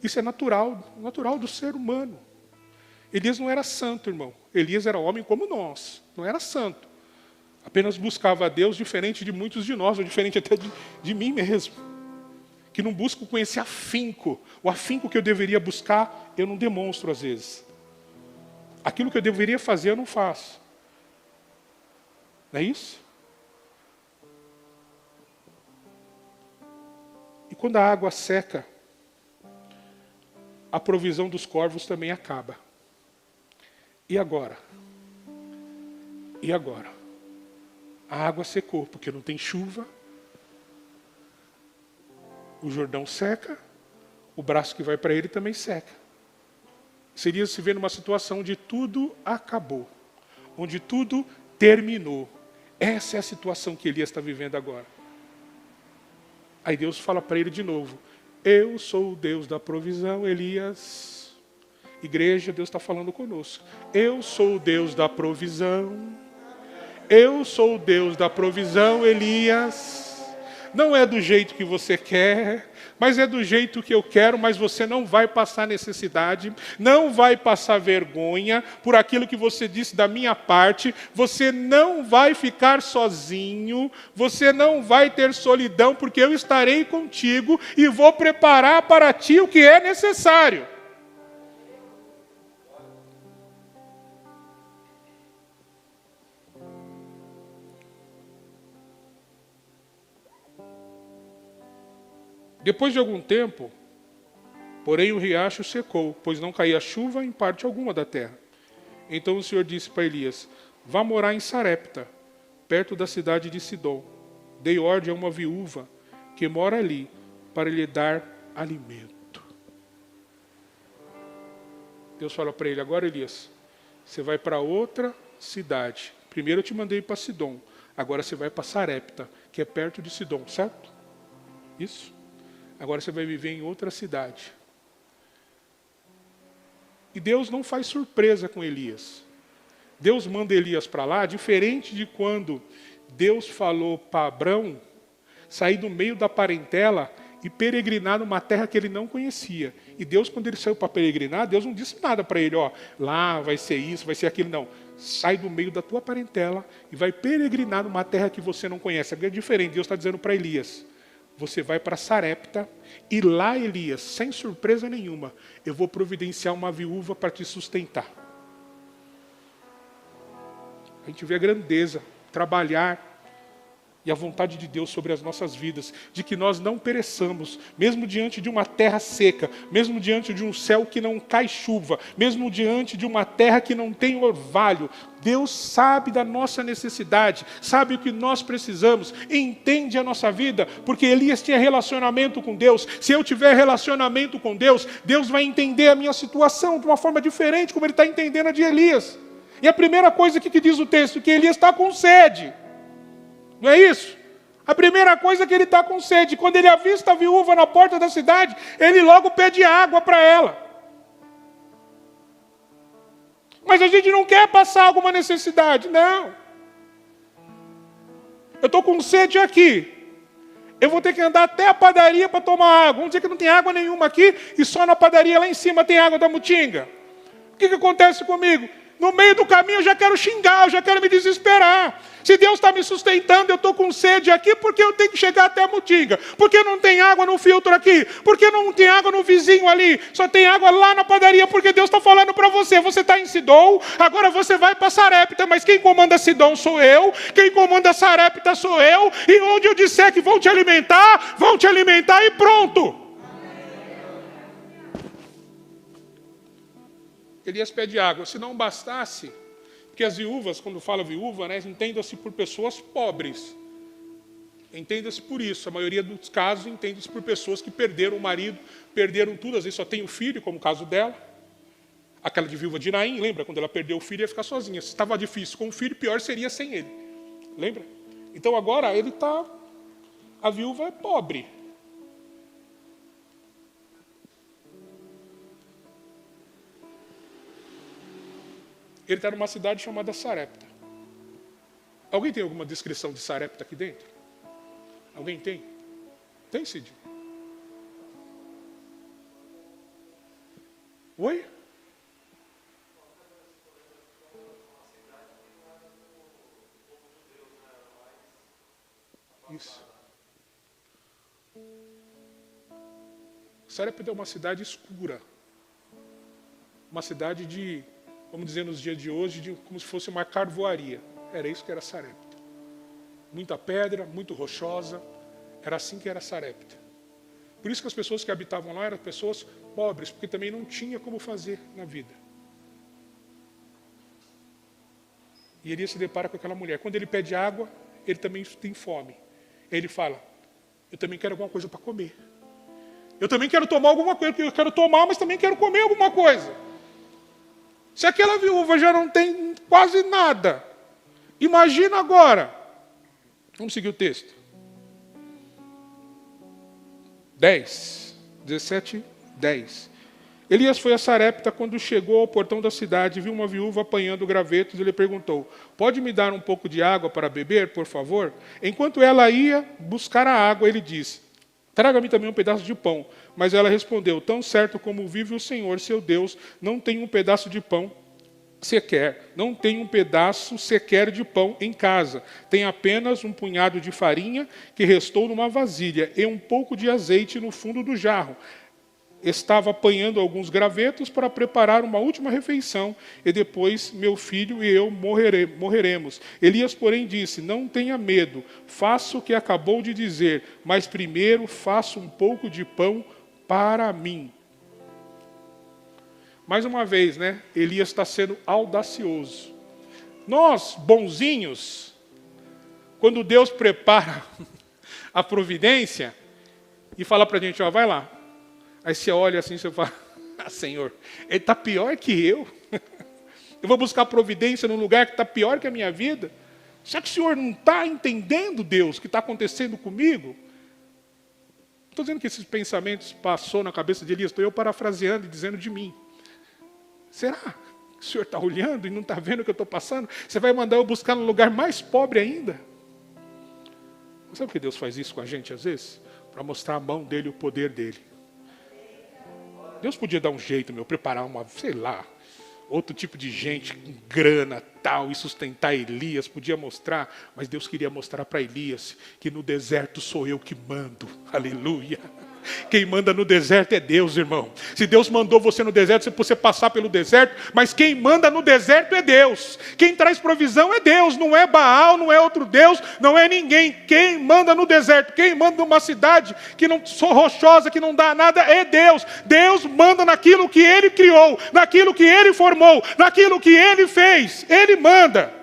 S1: Isso é natural do ser humano. Elias não era santo, irmão. Elias era homem como nós, não era santo. Apenas buscava a Deus diferente de muitos de nós, ou diferente até de mim mesmo. Que não busco com esse afinco. O afinco que eu deveria buscar, eu não demonstro às vezes. Aquilo que eu deveria fazer, eu não faço. Não é isso? E quando a água seca, a provisão dos corvos também acaba. E agora? E agora? A água secou, porque não tem chuva. O Jordão seca, o braço que vai para ele também seca. Seria se ver numa situação onde tudo acabou, onde tudo terminou. Essa é a situação que Elias está vivendo agora. Aí Deus fala para ele de novo, eu sou o Deus da provisão, Elias. Igreja, Deus está falando conosco. Eu sou o Deus da provisão. Eu sou o Deus da provisão, Elias. Não é do jeito que você quer, mas é do jeito que eu quero, mas você não vai passar necessidade, não vai passar vergonha por aquilo que você disse da minha parte, você não vai ficar sozinho, você não vai ter solidão, porque eu estarei contigo e vou preparar para ti o que é necessário. Depois de algum tempo, porém o riacho secou, pois não caía chuva em parte alguma da terra. Então o Senhor disse para Elias, vá morar em Sarepta, perto da cidade de Sidom. Dei ordem a uma viúva que mora ali, para lhe dar alimento. Deus fala para ele, agora Elias, você vai para outra cidade. Primeiro eu te mandei para Sidom, agora você vai para Sarepta, que é perto de Sidom, certo? Isso? Agora você vai viver em outra cidade. E Deus não faz surpresa com Elias. Deus manda Elias para lá, diferente de quando Deus falou para Abrão sair do meio da parentela e peregrinar numa terra que ele não conhecia. E Deus, quando ele saiu para peregrinar, Deus não disse nada para ele, lá vai ser isso, vai ser aquilo, não. Sai do meio da tua parentela e vai peregrinar numa terra que você não conhece. É diferente, Deus está dizendo para Elias, você vai para Sarepta e lá, Elias, sem surpresa nenhuma, eu vou providenciar uma viúva para te sustentar. A gente vê a grandeza, trabalhar e a vontade de Deus sobre as nossas vidas, de que nós não pereçamos, mesmo diante de uma terra seca, mesmo diante de um céu que não cai chuva, mesmo diante de uma terra que não tem orvalho. Deus sabe da nossa necessidade, sabe o que nós precisamos, entende a nossa vida, porque Elias tinha relacionamento com Deus. Se eu tiver relacionamento com Deus, Deus vai entender a minha situação de uma forma diferente, como Ele está entendendo a de Elias. E a primeira coisa que diz o texto, que Elias está com sede. Não é isso? A primeira coisa é que ele está com sede. Quando ele avista a viúva na porta da cidade, ele logo pede água para ela. Mas a gente não quer passar alguma necessidade, não. Eu estou com sede aqui. Eu vou ter que andar até a padaria para tomar água. Vamos dizer que não tem água nenhuma aqui e só na padaria lá em cima tem água da Mutinga. O que acontece comigo? No meio do caminho eu já quero xingar, eu já quero me desesperar. Se Deus está me sustentando, eu estou com sede aqui, porque eu tenho que chegar até a Mutinga. Porque não tem água no filtro aqui? Porque não tem água no vizinho ali? Só tem água lá na padaria, porque Deus está falando para você. Você está em Sidom, agora você vai para Sarepta, mas quem comanda Sidom sou eu, quem comanda Sarepta sou eu, e onde eu disser que vão te alimentar e pronto. Elias pede água. Se não bastasse, porque as viúvas, quando fala viúva, entenda-se por pessoas pobres. Entenda-se por isso. A maioria dos casos entende-se por pessoas que perderam o marido, perderam tudo, às vezes só tem o filho, como o caso dela. Aquela de viúva de Naim, lembra? Quando ela perdeu o filho, ia ficar sozinha. Se estava difícil com o filho, pior seria sem ele. Lembra? Então agora a viúva é pobre. Ele está numa cidade chamada Sarepta. Alguém tem alguma descrição de Sarepta aqui dentro? Alguém tem? Tem, Cid? Oi? Isso. Sarepta é uma cidade escura. Uma cidade de, vamos dizer nos dias de hoje, como se fosse uma carvoaria. Era isso que era Sarepta. Muita pedra, muito rochosa. Era assim que era Sarepta. Por isso que as pessoas que habitavam lá eram pessoas pobres, porque também não tinha como fazer na vida. E ele se depara com aquela mulher. Quando ele pede água, ele também tem fome. Ele fala, eu também quero alguma coisa para comer. Eu também quero tomar alguma coisa, porque eu quero tomar, mas também quero comer alguma coisa. Se aquela viúva já não tem quase nada, imagina agora. Vamos seguir o texto. 17:10. Elias foi a Sarepta quando chegou ao portão da cidade e viu uma viúva apanhando gravetos. Ele perguntou, pode me dar um pouco de água para beber, por favor? Enquanto ela ia buscar a água, ele disse, traga-me também um pedaço de pão. Mas ela respondeu, tão certo como vive o Senhor, seu Deus, não tem um pedaço de pão sequer, não tem um pedaço sequer de pão em casa. Tem apenas um punhado de farinha que restou numa vasilha e um pouco de azeite no fundo do jarro. Estava apanhando alguns gravetos para preparar uma última refeição, e depois meu filho e eu morreremos. Elias, porém, disse, não tenha medo, faça o que acabou de dizer, mas primeiro faça um pouco de pão para mim. Mais uma vez, né? Elias está sendo audacioso. Nós, bonzinhos, quando Deus prepara a providência e fala para a gente, ó, vai lá. Aí você olha assim e você fala, Senhor, ele está pior que eu. Eu vou buscar providência num lugar que está pior que a minha vida. Será que o Senhor não está entendendo, Deus, o que está acontecendo comigo? Estou dizendo que esses pensamentos passou na cabeça de Elias, estou eu parafraseando e dizendo de mim. Será que o Senhor está olhando e não está vendo o que eu estou passando? Você vai mandar eu buscar num lugar mais pobre ainda? Sabe por que Deus faz isso com a gente às vezes? Para mostrar a mão dele e o poder dele. Deus podia dar um jeito, preparar uma, sei lá, outro tipo de gente com grana, tal, e sustentar Elias, podia mostrar, mas Deus queria mostrar para Elias que no deserto sou eu que mando, aleluia. Quem manda no deserto é Deus, irmão. Se Deus mandou você no deserto, você passar pelo deserto, mas quem manda no deserto é Deus. Quem traz provisão é Deus, não é Baal, não é outro Deus, não é ninguém. Quem manda no deserto, quem manda numa cidade que não sou rochosa, que não dá nada, é Deus. Deus manda naquilo que Ele criou, naquilo que Ele formou, naquilo que Ele fez. Ele manda.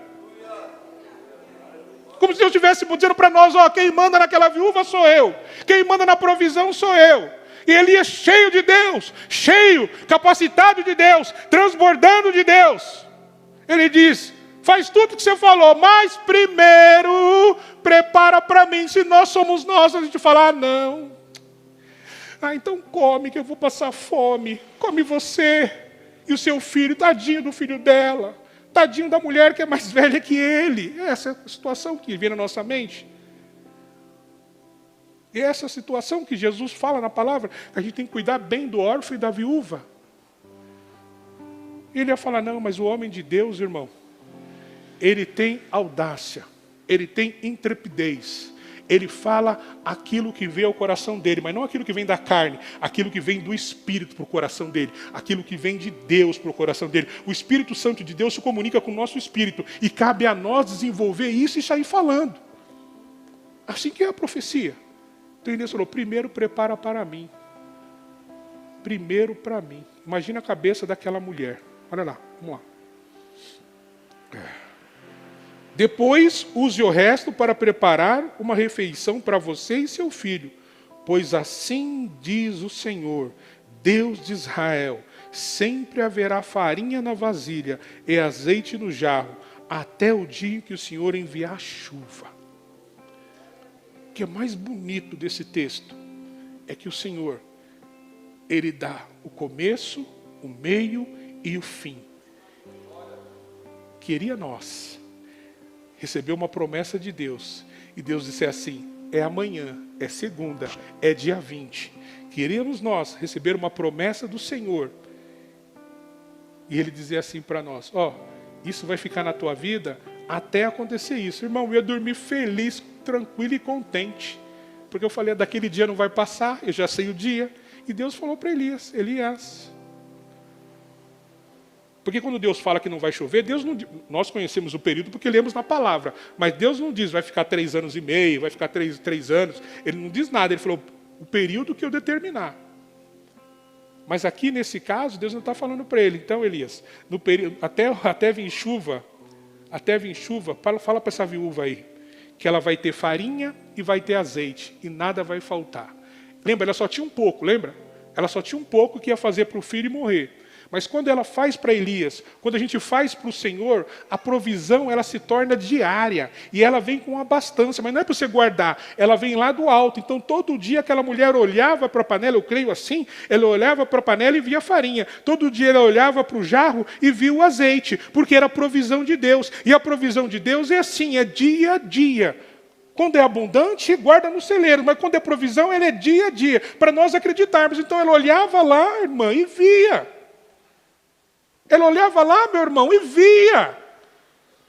S1: Como se Deus estivesse dizendo para nós, ó, quem manda naquela viúva sou eu. Quem manda na provisão sou eu. E Elias cheio de Deus, cheio, capacitado de Deus, transbordando de Deus. Ele diz, faz tudo o que você falou, mas primeiro prepara para mim. Se nós somos nós, a gente fala, não. Então come que eu vou passar fome. Come você e o seu filho, tadinho do filho dela. Tadinho da mulher que é mais velha que ele. Essa é a situação que vem na nossa mente. E essa é a situação que Jesus fala na palavra, que a gente tem que cuidar bem do órfão e da viúva. Ele ia falar, não, mas o homem de Deus, irmão, ele tem audácia, ele tem intrepidez. Ele fala aquilo que vem ao coração dele, mas não aquilo que vem da carne, aquilo que vem do Espírito para o coração dele, aquilo que vem de Deus para o coração dele. O Espírito Santo de Deus se comunica com o nosso espírito e cabe a nós desenvolver isso e sair falando. Assim que é a profecia. Então Elias falou, primeiro prepara para mim. Primeiro para mim. Imagina a cabeça daquela mulher. Olha lá, vamos lá. Depois, use o resto para preparar uma refeição para você e seu filho. Pois assim diz o Senhor, Deus de Israel, sempre haverá farinha na vasilha e azeite no jarro, até o dia em que o Senhor enviar a chuva. O que é mais bonito desse texto é que o Senhor, Ele dá o começo, o meio e o fim. Queria nós recebeu uma promessa de Deus, e Deus disse assim, é amanhã, é segunda, é dia 20. Queremos nós receber uma promessa do Senhor. E Ele dizia assim para nós, isso vai ficar na tua vida até acontecer isso. Irmão, eu ia dormir feliz, tranquilo e contente. Porque eu falei, daquele dia não vai passar, eu já sei o dia. E Deus falou para Elias. Porque quando Deus fala que não vai chover, Deus não, nós conhecemos o período porque lemos na palavra. Mas Deus não diz, vai ficar 3 anos e meio, vai ficar 3 anos. Ele não diz nada, Ele falou, o período que eu determinar. Mas aqui nesse caso, Deus não está falando para ele. Então, Elias, no período, até vir chuva, fala para essa viúva aí, que ela vai ter farinha e vai ter azeite, e nada vai faltar. Lembra, ela só tinha um pouco, lembra? Ela só tinha um pouco que ia fazer para o filho morrer. Mas quando ela faz para Elias, quando a gente faz para o Senhor, a provisão ela se torna diária. E ela vem com abastança, mas não é para você guardar, ela vem lá do alto. Então todo dia aquela mulher olhava para a panela, eu creio assim, ela olhava para a panela e via farinha. Todo dia ela olhava para o jarro e via o azeite, porque era a provisão de Deus. E a provisão de Deus é assim, é dia a dia. Quando é abundante, guarda no celeiro, mas quando é provisão, ela é dia a dia, para nós acreditarmos. Então ela olhava lá, irmã, e via. Ela olhava lá, meu irmão, e via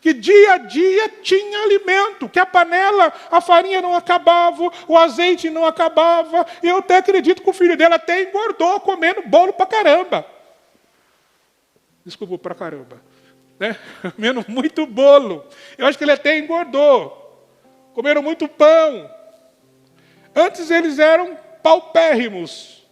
S1: que dia a dia tinha alimento, que a panela, a farinha não acabava, o azeite não acabava. E eu até acredito que o filho dela até engordou comendo bolo pra caramba. Desculpa, pra caramba. Né? Comendo muito bolo. Eu acho que ele até engordou. Comeram muito pão. Antes eles eram paupérrimos.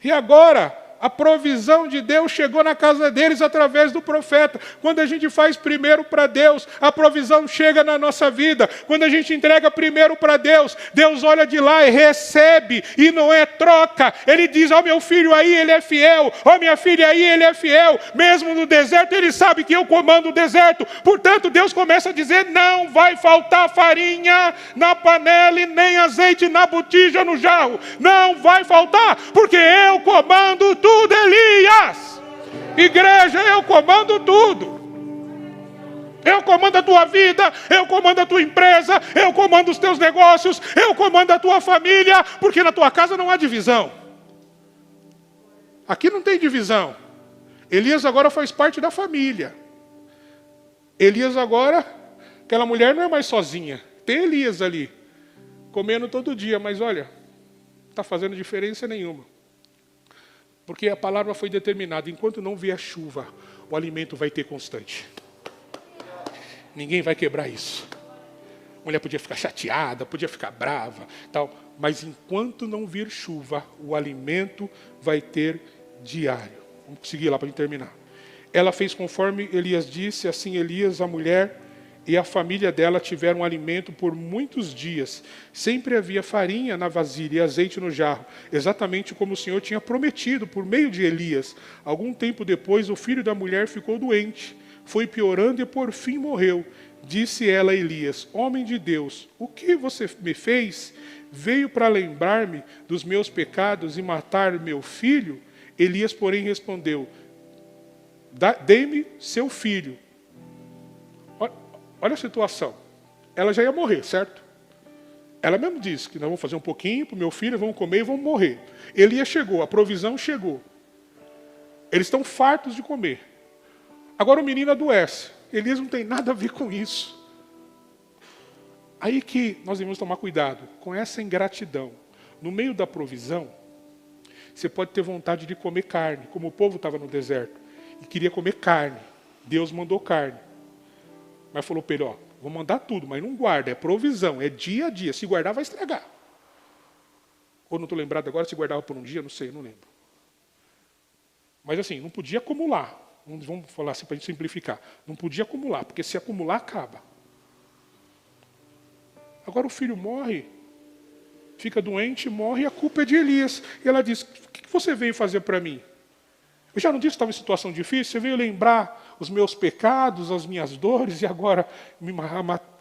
S1: E agora a provisão de Deus chegou na casa deles através do profeta. Quando a gente faz primeiro para Deus, a provisão chega na nossa vida. Quando a gente entrega primeiro para Deus, Deus olha de lá e recebe, e não é troca. Ele diz, meu filho aí, ele é fiel. Minha filha aí, ele é fiel. Mesmo no deserto, ele sabe que eu comando o deserto. Portanto, Deus começa a dizer, não vai faltar farinha na panela e nem azeite na botija, no jarro. Não vai faltar, porque eu comando tudo. Elias, igreja, eu comando tudo. Eu comando a tua vida, eu comando a tua empresa, eu comando os teus negócios, eu comando a tua família, porque na tua casa não há divisão. Aqui não tem divisão. Elias agora faz parte da família. Elias agora, aquela mulher não é mais sozinha. Tem Elias ali, comendo todo dia, mas olha, não está fazendo diferença nenhuma. Porque a palavra foi determinada, enquanto não vier chuva, o alimento vai ter constante. Ninguém vai quebrar isso. A mulher podia ficar chateada, podia ficar brava, tal, mas enquanto não vir chuva, o alimento vai ter diário. Vamos seguir lá para terminar. Ela fez conforme Elias disse, assim Elias, a mulher e a família dela tiveram alimento por muitos dias. Sempre havia farinha na vasilha e azeite no jarro, exatamente como o Senhor tinha prometido por meio de Elias. Algum tempo depois, o filho da mulher ficou doente. Foi piorando e por fim morreu. Disse ela a Elias, homem de Deus, o que você me fez? Veio para lembrar-me dos meus pecados e matar meu filho? Elias, porém, respondeu, dê-me seu filho. Olha a situação. Ela já ia morrer, certo? Ela mesmo disse que nós vamos fazer um pouquinho para o meu filho, vamos comer e vamos morrer. Elias chegou, a provisão chegou. Eles estão fartos de comer. Agora o menino adoece. Elias não tem nada a ver com isso. Aí que nós devemos tomar cuidado com essa ingratidão. No meio da provisão, você pode ter vontade de comer carne, como o povo estava no deserto e queria comer carne. Deus mandou carne. Mas falou para ele, vou mandar tudo, mas não guarda, é provisão, é dia a dia. Se guardar, vai estragar. Ou não estou lembrado agora, se guardava por um dia, não sei, não lembro. Mas assim, não podia acumular. Vamos falar assim para a gente simplificar. Não podia acumular, porque se acumular, acaba. Agora o filho morre, fica doente, morre, e a culpa é de Elias. E ela diz, o que você veio fazer para mim? Eu já não disse que estava em situação difícil, você veio lembrar os meus pecados, as minhas dores, e agora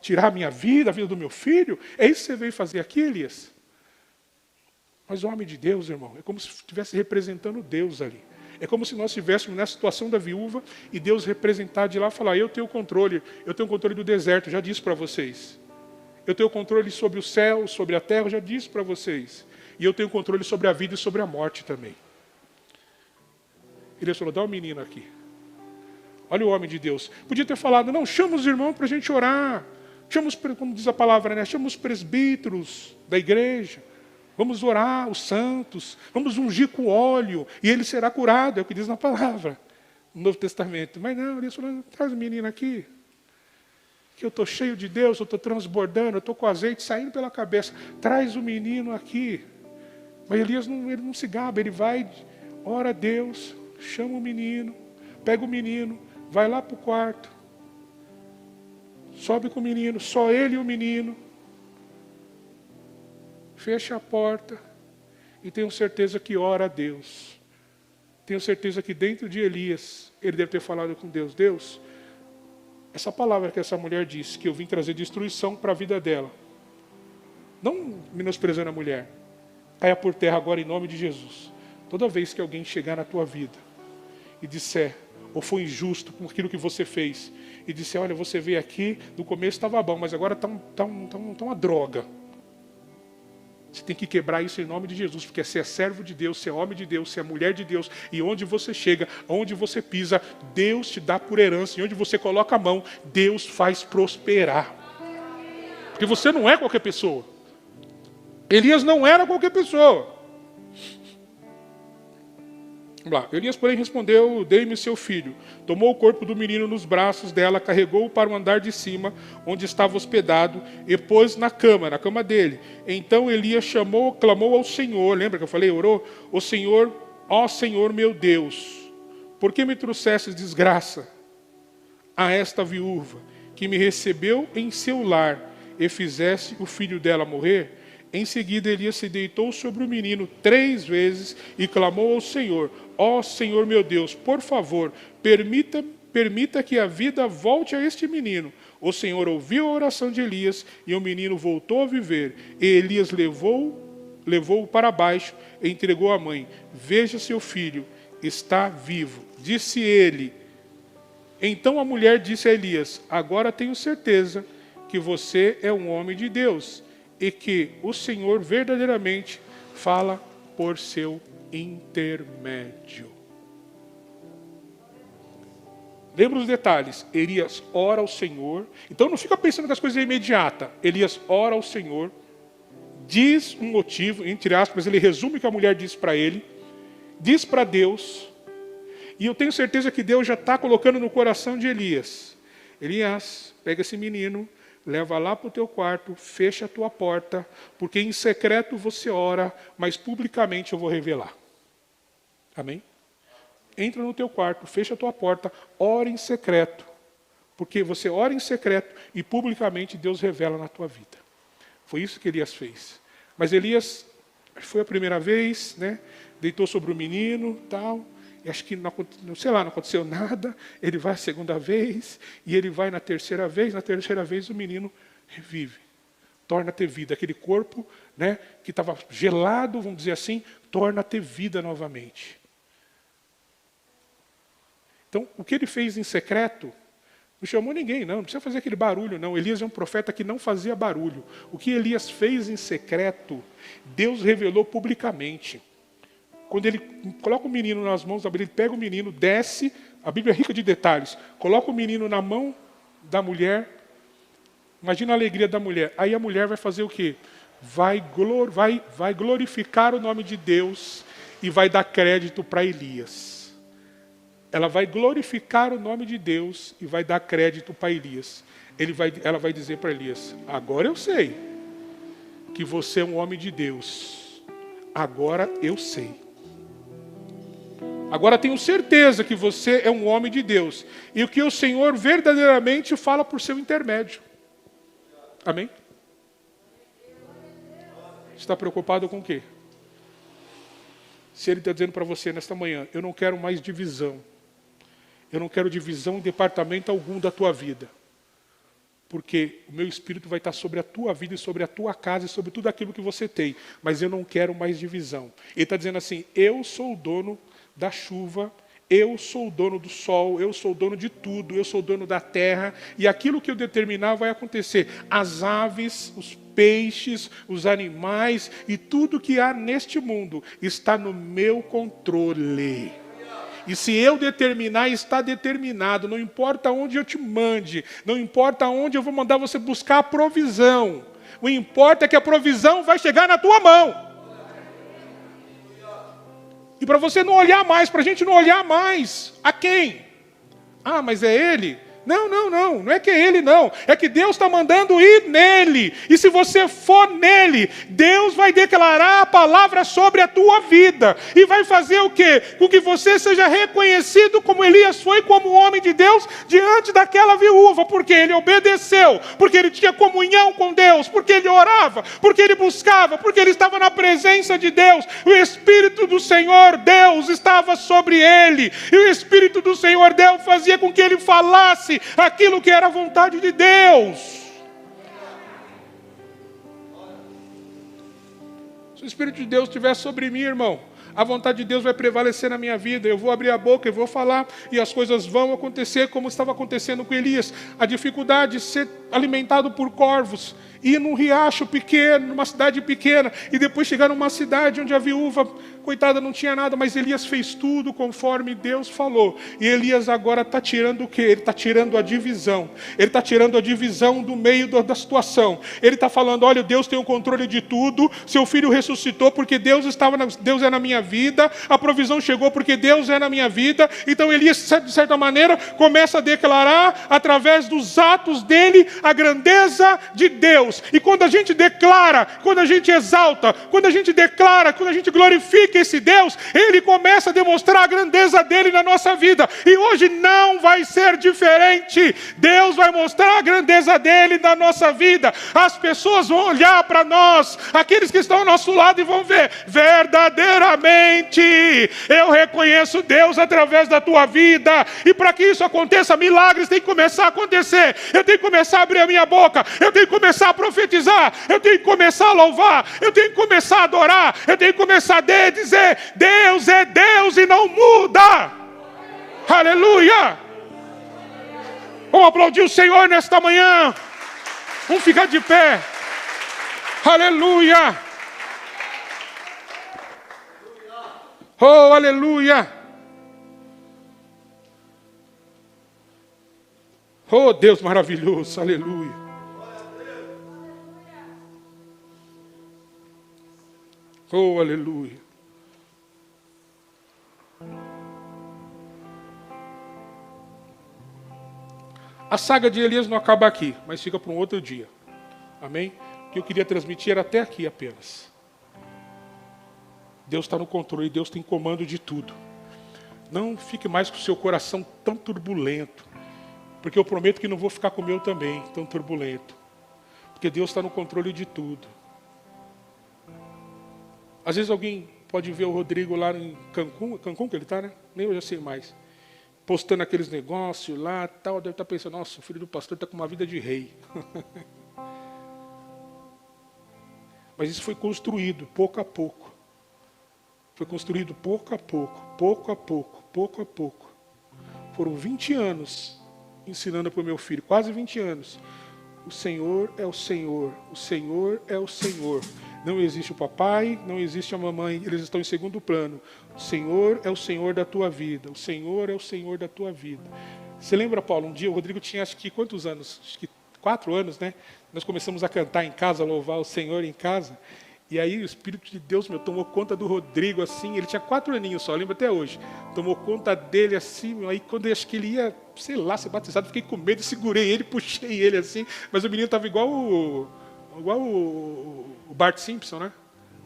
S1: tirar a minha vida, a vida do meu filho? É isso que você veio fazer aqui, Elias? Mas o homem de Deus, irmão, é como se estivesse representando Deus ali. É como se nós estivéssemos nessa situação da viúva e Deus representar de lá e falar, eu tenho controle do deserto, já disse para vocês. Eu tenho controle sobre o céu, sobre a terra, já disse para vocês. E eu tenho controle sobre a vida e sobre a morte também. E Deus falou, dá um menino aqui. Olha o homem de Deus. Podia ter falado, não, chama os irmãos para a gente orar. Chama, como diz a palavra, né? Chama os presbíteros da igreja. Vamos orar, os santos. Vamos ungir com óleo. E ele será curado. É o que diz na palavra. No Novo Testamento. Mas não, Deus falou, traz o menino aqui. Que eu estou cheio de Deus, eu estou transbordando, eu estou com azeite saindo pela cabeça. Traz o menino aqui. Mas Elias ele não se gaba, ele vai, ora a Deus, chama o menino, pega o menino, vai lá para o quarto. Sobe com o menino, só ele e o menino. Fecha a porta e tenho certeza que ora a Deus. Tenho certeza que dentro de Elias, ele deve ter falado com Deus. Deus, essa palavra que essa mulher disse, que eu vim trazer destruição para a vida dela. Não menosprezando a mulher. Caia por terra agora em nome de Jesus. Toda vez que alguém chegar na tua vida e disser, ou foi injusto com aquilo que você fez, e disser, olha, você veio aqui, no começo estava bom, mas agora está uma droga. Você tem que quebrar isso em nome de Jesus, porque você é servo de Deus, você é homem de Deus, você é mulher de Deus, e onde você chega, onde você pisa, Deus te dá por herança, e onde você coloca a mão, Deus faz prosperar. Porque você não é qualquer pessoa. Elias não era qualquer pessoa. Vamos lá. Elias, porém, respondeu, dei-me seu filho. Tomou o corpo do menino nos braços dela, carregou-o para o andar de cima, onde estava hospedado, e pôs na cama dele. Então Elias clamou ao Senhor, lembra que eu falei, orou? O Senhor, ó Senhor meu Deus, por que me trouxestes desgraça a esta viúva, que me recebeu em seu lar, e fizesse o filho dela morrer? Em seguida, Elias se deitou sobre o menino 3 vezes e clamou ao Senhor, ó Senhor meu Deus, por favor, permita que a vida volte a este menino. O Senhor ouviu a oração de Elias e o menino voltou a viver. E Elias levou-o para baixo e entregou à mãe. Veja, seu filho está vivo. Disse ele. Então a mulher disse a Elias, agora tenho certeza que você é um homem de Deus e que o Senhor verdadeiramente fala por seu intermédio. Lembra os detalhes. Elias ora ao Senhor. Então não fica pensando que as coisas é imediata. Elias ora ao Senhor, diz um motivo, entre aspas, ele resume o que a mulher disse para ele, diz para Deus, e eu tenho certeza que Deus já está colocando no coração de Elias. Elias, pega esse menino, leva lá para o teu quarto, fecha a tua porta, porque em secreto você ora, mas publicamente eu vou revelar. Amém? Entra no teu quarto, fecha a tua porta, ora em secreto, porque você ora em secreto e publicamente Deus revela na tua vida. Foi isso que Elias fez. Mas Elias foi a primeira vez, né? Deitou sobre o menino, tal. E acho que não aconteceu nada. Ele vai a segunda vez, e ele vai na terceira vez. Na terceira vez o menino revive, torna a ter vida. Aquele corpo, né, que estava gelado, vamos dizer assim, torna a ter vida novamente. Então, o que ele fez em secreto, não chamou ninguém, não precisa fazer aquele barulho, não. Elias é um profeta que não fazia barulho. O que Elias fez em secreto, Deus revelou publicamente. Quando ele coloca o menino nas mãos da Bíblia, ele pega o menino, desce, a Bíblia é rica de detalhes, coloca o menino na mão da mulher, imagina a alegria da mulher. Aí a mulher vai fazer o quê? Vai glorificar o nome de Deus e vai dar crédito para Elias. Ela vai glorificar o nome de Deus e vai dar crédito para Elias. Ela vai dizer para Elias, agora eu sei que você é um homem de Deus. Agora eu sei. Agora tenho certeza que você é um homem de Deus. E o que o Senhor verdadeiramente fala por seu intermédio. Amém? Você está preocupado com o quê? Se Ele está dizendo para você nesta manhã, eu não quero mais divisão. Eu não quero divisão em departamento algum da tua vida. Porque o meu Espírito vai estar sobre a tua vida e sobre a tua casa e sobre tudo aquilo que você tem. Mas eu não quero mais divisão. Ele está dizendo assim, eu sou o dono da chuva, eu sou o dono do sol, eu sou o dono de tudo, eu sou o dono da terra, e aquilo que eu determinar vai acontecer. As aves, os peixes, os animais e tudo que há neste mundo está no meu controle. E se eu determinar, está determinado. Não importa onde eu te mande, não importa onde eu vou mandar você buscar a provisão. O importa é que a provisão vai chegar na tua mão. E para você não olhar mais, para a gente não olhar mais, a quem? Ah, mas é ele? Não é que é ele não, é que Deus está mandando ir nele, e se você for nele, Deus vai declarar a palavra sobre a tua vida, e vai fazer o quê? Com que você seja reconhecido como Elias foi, como homem de Deus, diante daquela viúva, porque ele obedeceu, porque ele tinha comunhão com Deus, porque ele orava, porque ele buscava, porque ele estava na presença de Deus, o Espírito do Senhor Deus estava sobre ele, e o Espírito do Senhor Deus fazia com que ele falasse aquilo que era a vontade de Deus. Se o Espírito de Deus estiver sobre mim, irmão, a vontade de Deus vai prevalecer na minha vida. Eu vou abrir a boca, eu vou falar, e as coisas vão acontecer como estava acontecendo com Elias. A dificuldade de ser alimentado por corvos, ir num riacho pequeno, numa cidade pequena, e depois chegar numa cidade onde a viúva, coitada, não tinha nada, mas Elias fez tudo conforme Deus falou. E Elias agora está tirando o quê? Ele está tirando a divisão. Ele está tirando a divisão do meio da situação. Ele está falando, olha, Deus tem o controle de tudo, seu filho ressuscitou porque Deus é na minha vida, a provisão chegou porque Deus é na minha vida. Então Elias, de certa maneira, começa a declarar, através dos atos dele, a grandeza de Deus. E quando a gente declara, quando a gente exalta, quando a gente declara, quando a gente glorifica esse Deus, ele começa a demonstrar a grandeza dele na nossa vida. E hoje não vai ser diferente. Deus vai mostrar a grandeza dele na nossa vida. As pessoas vão olhar para nós, aqueles que estão ao nosso lado, e vão ver, verdadeiramente, eu reconheço Deus através da tua vida. E para que isso aconteça, milagres têm que começar a acontecer. Eu tenho que começar a abrir a minha boca, eu tenho que começar a profetizar, eu tenho que começar a louvar, eu tenho que começar a adorar, eu tenho que começar a dizer, Deus é Deus e não muda. Aleluia. Vamos aplaudir o Senhor nesta manhã. Vamos ficar de pé. Aleluia. Oh, aleluia. Oh, Deus maravilhoso. Aleluia. Oh, aleluia. A saga de Elias não acaba aqui, mas fica para um outro dia. Amém? O que eu queria transmitir era até aqui apenas. Deus está no controle, Deus tem comando de tudo. Não fique mais com o seu coração tão turbulento, porque eu prometo que não vou ficar com o meu também tão turbulento, porque Deus está no controle de tudo. Às vezes alguém pode ver o Rodrigo lá em Cancún que ele está, né? Nem eu já sei mais. Postando aqueles negócios lá, tal, deve estar pensando, nossa, o filho do pastor está com uma vida de rei. Mas isso foi construído pouco a pouco. Foi construído pouco a pouco, pouco a pouco, pouco a pouco. Foram 20 anos ensinando para o meu filho, quase 20 anos. O Senhor é o Senhor, o Senhor é o Senhor. Não existe o papai, não existe a mamãe, eles estão em segundo plano. O Senhor é o Senhor da tua vida, o Senhor é o Senhor da tua vida. Você lembra, Paulo, um dia o Rodrigo tinha acho que quantos anos? Acho que 4 anos, né? Nós começamos a cantar em casa, a louvar o Senhor em casa. E aí o Espírito de Deus tomou conta do Rodrigo assim, ele tinha 4 aninhos só, lembro até hoje. Tomou conta dele assim, aí quando eu acho que ele ia, sei lá, ser batizado, fiquei com medo, segurei ele, puxei ele assim, mas o menino estava igual o Bart Simpson, né?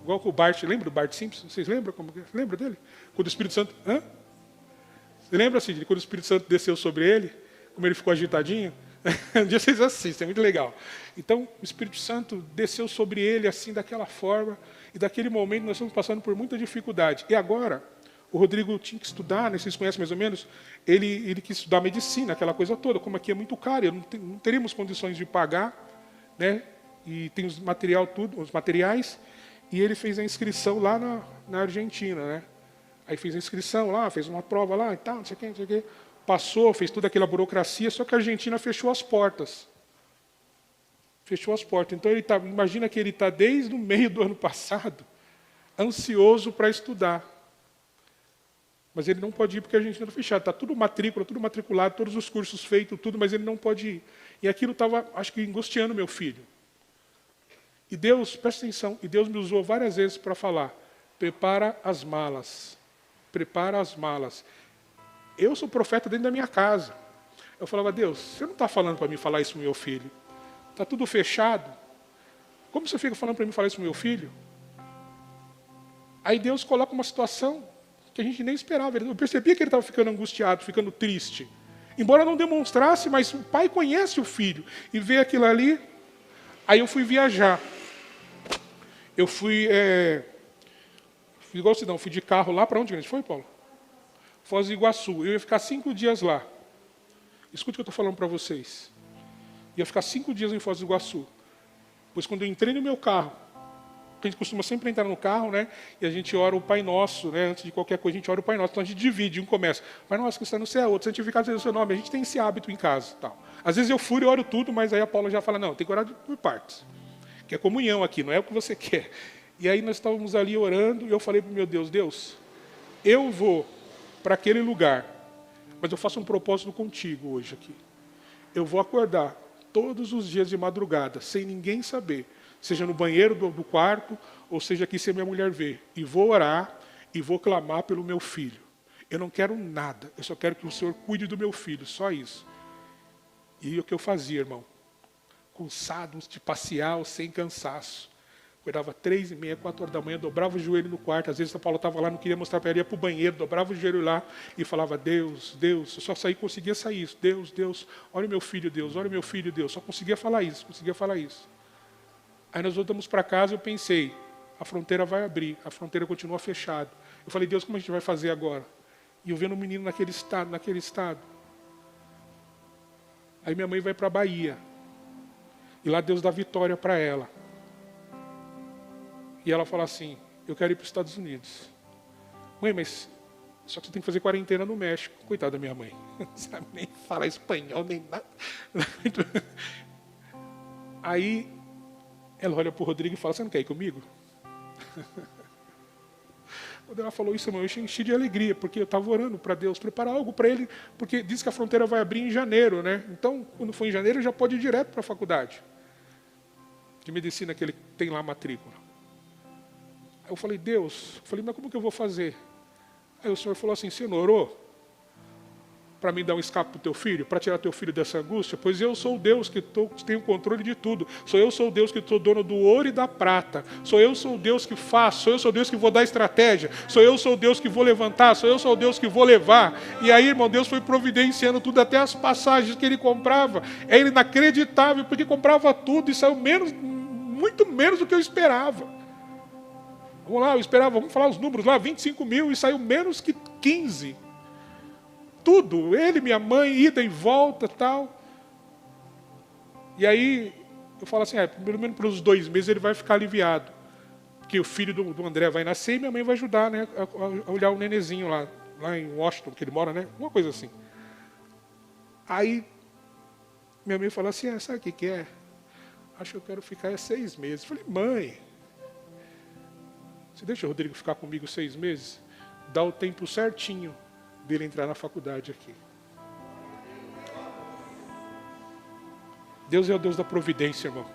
S1: Igual o Bart, lembra do Bart Simpson? Vocês lembram? Lembra dele? Quando o Espírito Santo... Você lembra, Cid, quando o Espírito Santo desceu sobre ele? Como ele ficou agitadinho? Um dia vocês assistem, é muito legal. Então, o Espírito Santo desceu sobre ele assim, daquela forma, e daquele momento nós estamos passando por muita dificuldade. E agora, o Rodrigo tinha que estudar, né? Vocês conhecem mais ou menos? Ele quis estudar medicina, aquela coisa toda, como aqui é muito caro, não teríamos condições de pagar, né? E tem os materiais, e ele fez a inscrição lá na Argentina, né? Aí fez a inscrição lá, fez uma prova lá e tal, não sei o quê, não sei o quê. Passou, fez toda aquela burocracia, só que a Argentina fechou as portas. Fechou as portas. Então, imagina que ele está desde o meio do ano passado, ansioso para estudar. Mas ele não pode ir porque a Argentina está fechada. Está tudo matrícula, tudo matriculado, todos os cursos feitos, tudo, mas ele não pode ir. E aquilo estava, acho que, angustiando meu filho. E Deus, presta atenção, e Deus me usou várias vezes para falar, prepara as malas. Prepara as malas. Eu sou profeta dentro da minha casa. Eu falava, Deus, você não está falando para mim falar isso para o meu filho? Está tudo fechado. Como você fica falando para mim falar isso para o meu filho? Aí Deus coloca uma situação que a gente nem esperava. Eu percebia que ele estava ficando angustiado, ficando triste. Embora não demonstrasse, mas o pai conhece o filho. E vê aquilo ali. Aí eu fui viajar. Eu fui igual Sidão, fui de carro lá para onde a gente foi, Paulo? Foz do Iguaçu. Eu ia ficar 5 dias lá. Escute o que eu estou falando para vocês. Ia ficar 5 dias em Foz do Iguaçu. Pois quando eu entrei no meu carro, a gente costuma sempre entrar no carro, né? E a gente ora o Pai Nosso, né? Antes de qualquer coisa, a gente ora o Pai Nosso. Então a gente divide, um começa. Pai Nosso que está no céu, outro santificado seja o seu nome. A gente tem esse hábito em casa. Tal. Às vezes eu furo e oro tudo, mas aí a Paula já fala, não, tem que orar por partes. Que é comunhão aqui, não é o que você quer. E aí nós estávamos ali orando, e eu falei para o meu Deus, Deus, eu vou para aquele lugar, mas eu faço um propósito contigo hoje aqui. Eu vou acordar todos os dias de madrugada, sem ninguém saber, seja no banheiro do quarto, ou seja aqui sem minha mulher ver. E vou orar, e vou clamar pelo meu filho. Eu não quero nada, eu só quero que o Senhor cuide do meu filho, só isso. E o que eu fazia, irmão? Cansado de passear, sem cansaço. Acordava 3h30, 4 horas da manhã, dobrava o joelho no quarto. Às vezes a Paula estava lá, não queria mostrar para ela, ia para o banheiro, dobrava o joelho lá e falava, Deus, Deus. Eu só conseguia sair isso. Deus, Deus, olha o meu filho, Deus, olha o meu filho, Deus. Só conseguia falar isso, conseguia falar isso. Aí nós voltamos para casa e eu pensei, a fronteira vai abrir, a fronteira continua fechada. Eu falei, Deus, como a gente vai fazer agora? E eu vendo um menino naquele estado. Aí minha mãe vai para a Bahia. E lá Deus dá vitória para ela. E ela fala assim, eu quero ir para os Estados Unidos. Mãe, mas só que você tem que fazer quarentena no México. Coitada da minha mãe. Não sabe nem falar espanhol, nem nada. Aí ela olha para o Rodrigo e fala, você não quer ir comigo? Quando ela falou isso, eu enchi de alegria, porque eu estava orando para Deus, preparar algo para ele, porque diz que a fronteira vai abrir em janeiro, né? Então, quando for em janeiro, já pode ir direto para a faculdade de medicina que ele tem lá a matrícula. Aí eu falei, Deus, mas como que eu vou fazer? Aí o Senhor falou assim, você não orou para mim dar um escape para o teu filho, para tirar teu filho dessa angústia? Pois eu sou o Deus que tenho o controle de tudo. Eu sou o Deus que sou dono do ouro e da prata. Eu sou o Deus que faço. Eu sou o Deus que vou dar estratégia. Eu sou o Deus que vou levantar. Eu sou o Deus que vou levar. E aí, irmão, Deus foi providenciando tudo, até as passagens que ele comprava. É inacreditável, porque comprava tudo e saiu muito menos do que eu esperava. Vamos lá, vamos falar os números lá, 25 mil e saiu menos que 15. Tudo, ele, minha mãe, ida e volta, tal. E aí, eu falo assim, pelo menos pelos 2 meses ele vai ficar aliviado. Porque o filho do André vai nascer e minha mãe vai ajudar, né, a olhar o nenezinho lá em Washington, que ele mora, né, uma coisa assim. Aí, minha mãe falou assim, sabe o que é? Acho que eu quero ficar 6 meses. Eu falei, mãe, você deixa o Rodrigo ficar comigo 6 meses? Dá o tempo certinho dele entrar na faculdade aqui. Deus é o Deus da providência, irmão.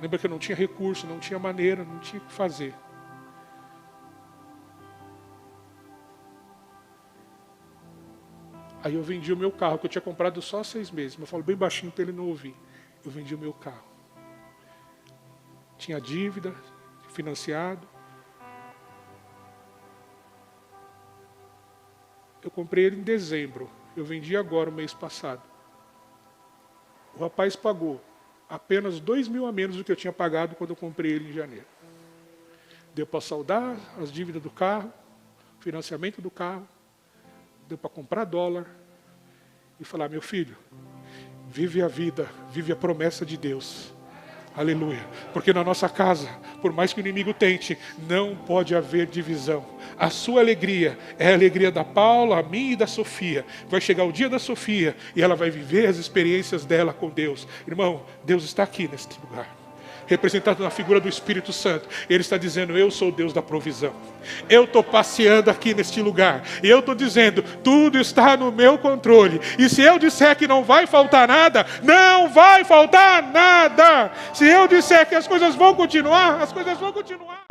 S1: Lembra que eu não tinha recurso, não tinha maneira, não tinha o que fazer. Aí eu vendi o meu carro, que eu tinha comprado só 6 meses. Mas eu falo bem baixinho para ele não ouvir. Eu vendi o meu carro. Tinha dívida, financiado. Eu comprei ele em dezembro. Eu vendi agora, o mês passado. O rapaz pagou apenas 2 mil a menos do que eu tinha pagado quando eu comprei ele em janeiro. Deu para saldar as dívidas do carro, financiamento do carro. Deu para comprar dólar. E falar, meu filho, vive a vida, vive a promessa de Deus. Aleluia. Porque na nossa casa, por mais que o inimigo tente, não pode haver divisão. A sua alegria é a alegria da Paula, a minha e da Sofia. Vai chegar o dia da Sofia e ela vai viver as experiências dela com Deus. Irmão, Deus está aqui neste lugar, representado na figura do Espírito Santo. Ele está dizendo: eu sou o Deus da provisão. Eu estou passeando aqui neste lugar e eu estou dizendo: tudo está no meu controle. E se eu disser que não vai faltar nada, não vai faltar nada. Se eu disser que as coisas vão continuar, as coisas vão continuar.